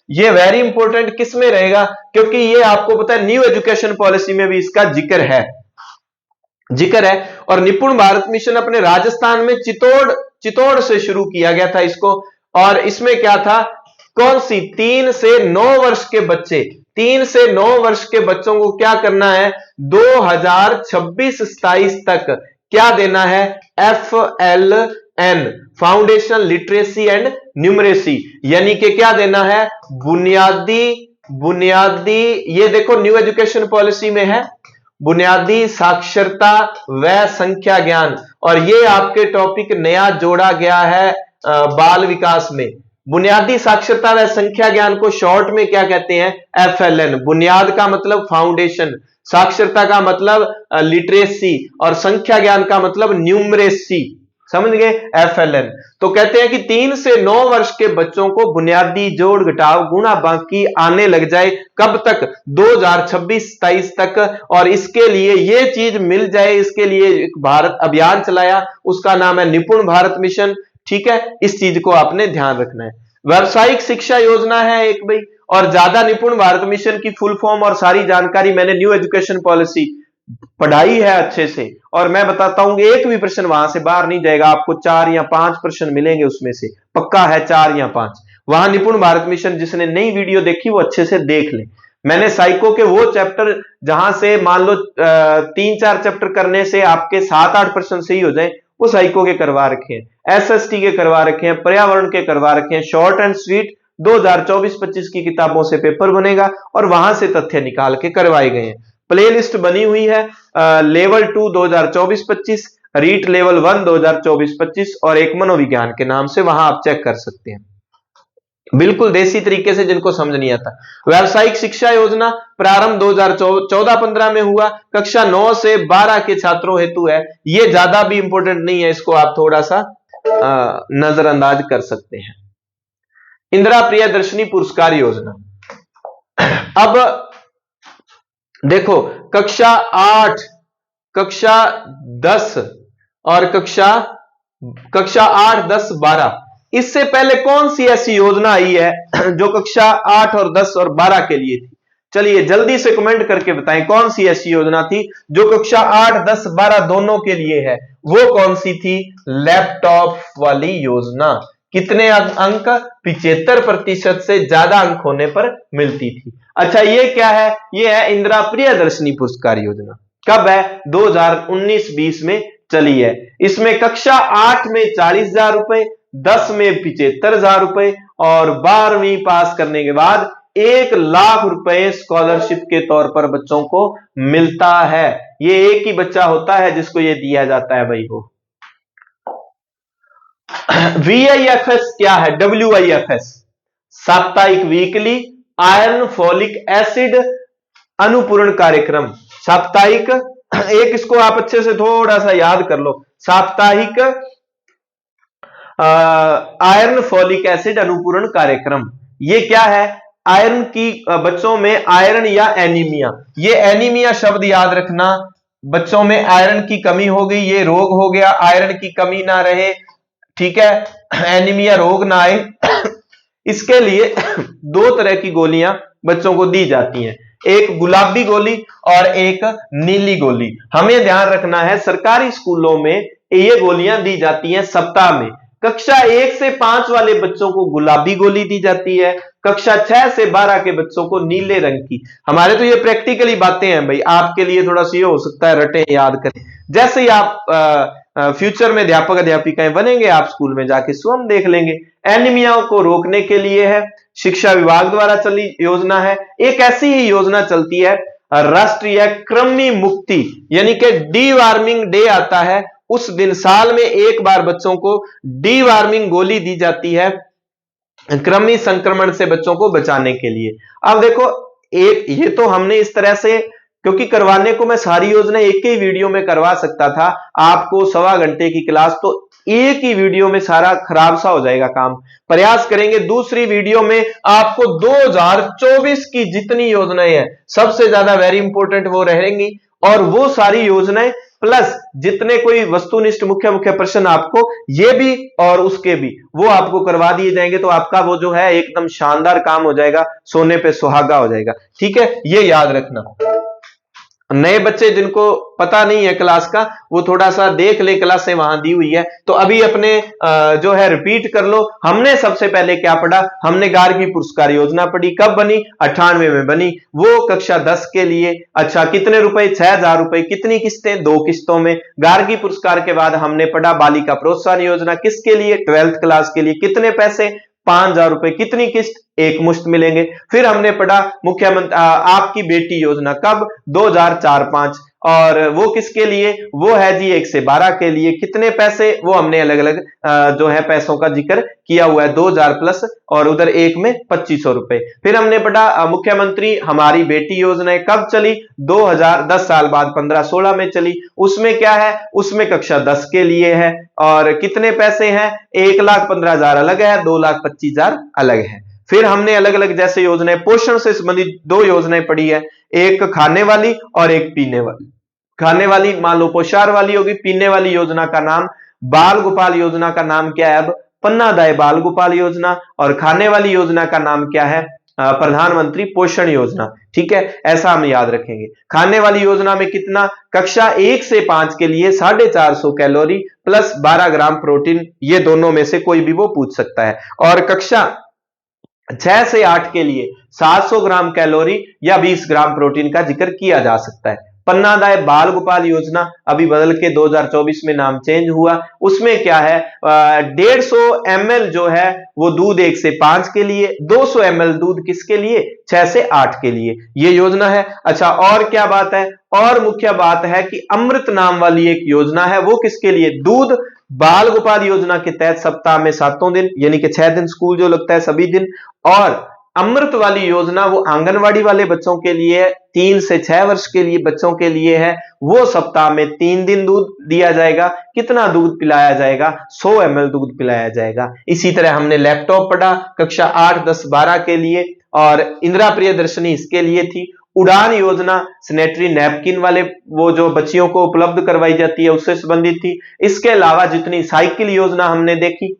ये वेरी इंपॉर्टेंट किस में रहेगा? क्योंकि ये आपको पता है न्यू एजुकेशन पॉलिसी में भी इसका जिक्र है। और निपुण भारत मिशन अपने राजस्थान में चित्तौड़ से शुरू किया गया था इसको। और इसमें क्या था? कौन सी? 3 से 9 वर्ष के बच्चे, 3 से 9 वर्ष के बच्चों को क्या करना है? 2026-27 तक क्या देना है? FLN, foundation literacy and numeracy, यानी कि क्या देना है? बुनियादी, ये देखो न्यू एजुकेशन पॉलिसी में है, बुनियादी साक्षरता व संख्या ज्ञान। और ये आपके टॉपिक नया जोड़ा गया है बाल विकास में। बुनियादी साक्षरता व संख्या ज्ञान को शॉर्ट में क्या कहते हैं? FLN। बुनियाद का मतलब फाउंडेशन, साक्षरता का मतलब लिटरेसी, और संख्या ज्ञान का मतलब न्यूमरेसी। समझ गए? FLN। तो कहते हैं कि 3 से 9 वर्ष के बच्चों को बुनियादी जोड़ घटाव गुणा बाकी आने लग जाए। कब तक? 2026-27 तक। और इसके लिए ये चीज मिल जाए, इसके लिए एक भारत अभियान चलाया, उसका नाम है निपुण भारत मिशन। ठीक है, इस चीज को आपने ध्यान रखना है। व्यावसायिक शिक्षा योजना है एक भाई, और ज्यादा निपुण भारत मिशन की फुल फॉर्म और सारी जानकारी मैंने न्यू एजुकेशन पॉलिसी पढ़ाई है अच्छे से, और मैं बताता हूं एक भी प्रश्न वहां से बाहर नहीं जाएगा, आपको 4 या 5 प्रश्न मिलेंगे उसमें से, पक्का है 4 या 5। वहां निपुण भारत मिशन, जिसने नई वीडियो देखी वो अच्छे से देख ले। मैंने साइको के वो चैप्टर जहां से मान लो 3-4 चैप्टर करने से आपके 7-8 प्रश्न सही हो जाए, वो साइको के करवा रखे हैं, एसएसटी के करवा रखे हैं, पर्यावरण के करवा रखे हैं। शॉर्ट एंड स्वीट 2024-25 की किताबों से पेपर बनेगा और वहां से तथ्य निकाल के करवाए गए हैं। प्ले लिस्ट बनी हुई है, लेवल 2 2024-25, रीट लेवल 1 2024-25 और एक मनोविज्ञान के नाम से, वहां आप चेक कर सकते हैं बिल्कुल देसी तरीके से जिनको समझ नहीं आता। व्यावसायिक शिक्षा योजना प्रारंभ 2014-15 में हुआ, कक्षा 9 से 12 के छात्रों हेतु है, ये ज्यादा भी इंपॉर्टेंट नहीं है, इसको आप थोड़ा सा नजरअंदाज कर सकते हैं। इंदिरा प्रियदर्शनी पुरस्कार योजना, अब देखो कक्षा 8, कक्षा 10 और कक्षा 8, 10, 12, इससे पहले कौन सी ऐसी योजना आई है जो कक्षा 8 और 10 और 12 के लिए थी? चलिए जल्दी से कमेंट करके बताएं कौन सी ऐसी योजना थी जो कक्षा 8, 10, 12 दोनों के लिए है। वो कौन सी थी? लैपटॉप वाली योजना। कितने अंक? 75% से ज्यादा अंक होने पर मिलती थी। अच्छा ये क्या है? ये है इंदिरा प्रियदर्शनी पुरस्कार योजना। कब है? 2019-20 में चली है। इसमें कक्षा 8 में 40,000 रुपए, 10 में 75,000 रुपए और 12वीं पास करने के बाद 1 लाख रुपए स्कॉलरशिप के तौर पर बच्चों को मिलता है। ये एक ही बच्चा होता है जिसको ये दिया जाता है भाई। वो VIFS क्या है? WIFS साप्ताहिक वीकली आयरन फॉलिक एसिड अनुपूरण कार्यक्रम। साप्ताहिक, एक इसको आप अच्छे से थोड़ा सा याद कर लो, साप्ताहिक आयरन फॉलिक एसिड अनुपूरण कार्यक्रम। ये क्या है? आयरन की, बच्चों में आयरन या एनीमिया, ये एनीमिया शब्द याद रखना, बच्चों में आयरन की कमी हो गई, ये रोग हो गया, आयरन की कमी ना रहे, ठीक है, एनीमिया रोग ना आए इसके लिए 2 तरह की गोलियां बच्चों को दी जाती हैं, एक गुलाबी गोली और एक नीली गोली। हमें ध्यान रखना है सरकारी स्कूलों में ये गोलियां दी जाती हैं सप्ताह में। कक्षा 1 से 5 वाले बच्चों को गुलाबी गोली दी जाती है, कक्षा 6 से 12 के बच्चों को नीले रंग की। हमारे तो ये प्रैक्टिकली बातें हैं भाई, आपके लिए थोड़ा सा ये हो सकता है रटे याद करें। जैसे ही आप फ्यूचर में अध्यापक अध्यापिकाएं बनेंगे, आप स्कूल में जाके स्वयं देख लेंगे। एनीमिया को रोकने के लिए है, शिक्षा विभाग द्वारा चली योजना है। एक ऐसी ही योजना चलती है राष्ट्रीय कृमि मुक्ति, यानी कि डीवार्मिंग डे आता है, उस दिन साल में एक बार बच्चों को डीवार्मिंग गोली दी जाती है कृमि संक्रमण से बच्चों को बचाने के लिए। अब देखो एक ये तो हमने इस तरह से, क्योंकि करवाने को मैं सारी योजना एक ही वीडियो में करवा सकता था, आपको 1.25 घंटे की क्लास, तो एक ही वीडियो में सारा खराब सा हो जाएगा काम। प्रयास करेंगे दूसरी वीडियो में आपको 2024 की जितनी योजनाएं हैं सबसे ज्यादा वेरी इंपॉर्टेंट वो रहेंगी, और वो सारी योजनाएं प्लस जितने कोई वस्तुनिष्ठ मुख्य मुख्य प्रश्न आपको ये भी और उसके भी वो आपको करवा दिए जाएंगे, तो आपका वो जो है एकदम शानदार काम हो जाएगा, सोने पे सुहागा हो जाएगा। ठीक है, ये याद रखना। नए बच्चे जिनको पता नहीं है क्लास का, वो थोड़ा सा देख ले, क्लासें वहां दी हुई है, तो अभी अपने जो है रिपीट कर लो। हमने सबसे पहले क्या पढ़ा? हमने गार्गी पुरस्कार योजना पढ़ी। कब बनी? 98 में बनी, वो कक्षा 10 के लिए। अच्छा कितने रुपए? 6,000 रुपए। कितनी किस्तें? 2 किस्तों में। गार्गी पुरस्कार के बाद हमने पढ़ा बालिका प्रोत्साहन योजना, किसके लिए? 12th क्लास के लिए। कितने पैसे? 5,000 रुपए। कितनी किस्त? एक मुश्त मिलेंगे। फिर हमने पढ़ा मुख्यमंत्री आपकी बेटी योजना, कब? 2004-5, और वो किसके लिए? वो है जी 1 से 12 के लिए। कितने पैसे? वो हमने अलग अलग जो है पैसों का जिक्र किया हुआ है, 2,000 प्लस और उधर एक में 2,500 रुपए। फिर हमने पढ़ा मुख्यमंत्री हमारी बेटी योजना, कब चली? 2010 साल बाद 15-16 में चली। उसमें क्या है? उसमें कक्षा 10 के लिए है, और कितने पैसे हैं? 1,15,000 अलग है, 2,25,000 अलग है। फिर हमने अलग अलग जैसे योजनाएं, पोषण से संबंधित 2 योजनाएं पढ़ी है, एक खाने वाली और एक पीने वाली। खाने वाली मान लो पोषाहार वाली होगी, पीने वाली योजना का नाम बाल गोपाल योजना का नाम क्या है? अब पन्नादाय बाल गोपाल योजना, और खाने वाली योजना का नाम क्या है? प्रधानमंत्री पोषण योजना। ठीक है, ऐसा हम याद रखेंगे। खाने वाली योजना में कितना? कक्षा 1 से 5 के लिए 450 कैलोरी प्लस 12 ग्राम प्रोटीन, ये दोनों में से कोई भी वो पूछ सकता है। और कक्षा 6 से 8 के लिए 700 ग्राम कैलोरी या 20 ग्राम प्रोटीन का जिक्र किया जा सकता है। पन्नादाय बाल गोपाल योजना अभी बदल के 2024 में नाम चेंज हुआ, उसमें क्या है? 150 ml जो है वो दूध 1 से 5 के लिए, 200 ml दूध किसके लिए? 6 से 8 के लिए, ये योजना है। अच्छा, और क्या बात है? और मुख्य बात है कि अमृत नाम वाली एक योजना है, वो किसके लिए? दूध बाल गोपाल योजना के तहत सप्ताह में 7 दिन, यानी कि 6 दिन स्कूल जो लगता है सभी दिन। और अमृत वाली योजना वो आंगनवाड़ी वाले बच्चों के लिए, 3 से 6 वर्ष के लिए बच्चों के लिए है, वो सप्ताह में 3 दिन दूध दिया जाएगा। कितना दूध पिलाया जाएगा? 100 ml दूध पिलाया जाएगा। इसी तरह हमने लैपटॉप पढ़ा कक्षा 8, 10, 12 के लिए, और इंदिरा प्रियदर्शनी इसके लिए थी। उड़ान योजना सैनिटरी नैपकिन वाले वो जो बच्चियों को उपलब्ध करवाई जाती है उससे संबंधित थी। इसके अलावा जितनी साइकिल योजना हमने देखी,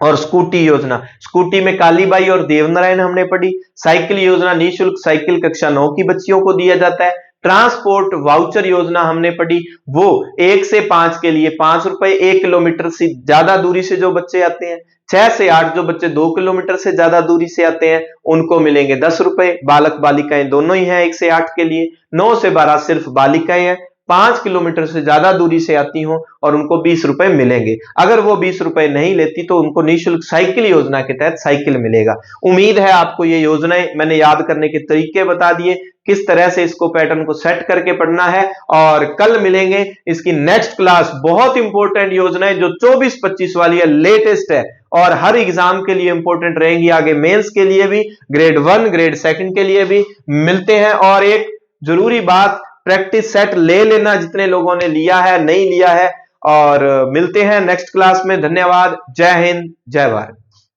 और स्कूटी योजना, स्कूटी में कालीबाई और देवनारायण हमने पढ़ी। साइकिल योजना निःशुल्क साइकिल कक्षा 9 की बच्चियों को दिया जाता है। ट्रांसपोर्ट वाउचर योजना हमने पढ़ी, वो 1 से 5 के लिए 5 रुपए, 1 किलोमीटर से ज्यादा दूरी से जो बच्चे आते हैं। 6 से 8 जो बच्चे 2 किलोमीटर से ज्यादा दूरी से आते हैं उनको मिलेंगे 10 रुपए, बालक बालिकाएं दोनों ही हैं 1 से 8 के लिए। 9 से 12 सिर्फ बालिकाएं हैं, 5 किलोमीटर से ज्यादा दूरी से आती हो और उनको 20 रुपए मिलेंगे। अगर वो 20 रुपए नहीं लेती तो उनको निःशुल्क साइकिल योजना के तहत साइकिल मिलेगा। उम्मीद है आपको ये योजनाएं मैंने याद करने के तरीके बता दिए, किस तरह से इसको पैटर्न को सेट करके पढ़ना है। और कल मिलेंगे इसकी नेक्स्ट क्लास, बहुत इंपॉर्टेंट योजनाएं जो 24-25 वाली है, लेटेस्ट है और हर एग्जाम के लिए इंपॉर्टेंट रहेंगी, आगे मेंस के लिए भी, ग्रेड 1 ग्रेड 2 के लिए भी। मिलते हैं। और एक जरूरी बात, प्रैक्टिस सेट ले लेना जितने लोगों ने लिया है, नहीं लिया है। और मिलते हैं नेक्स्ट क्लास में। धन्यवाद। जय हिंद, जय भारत।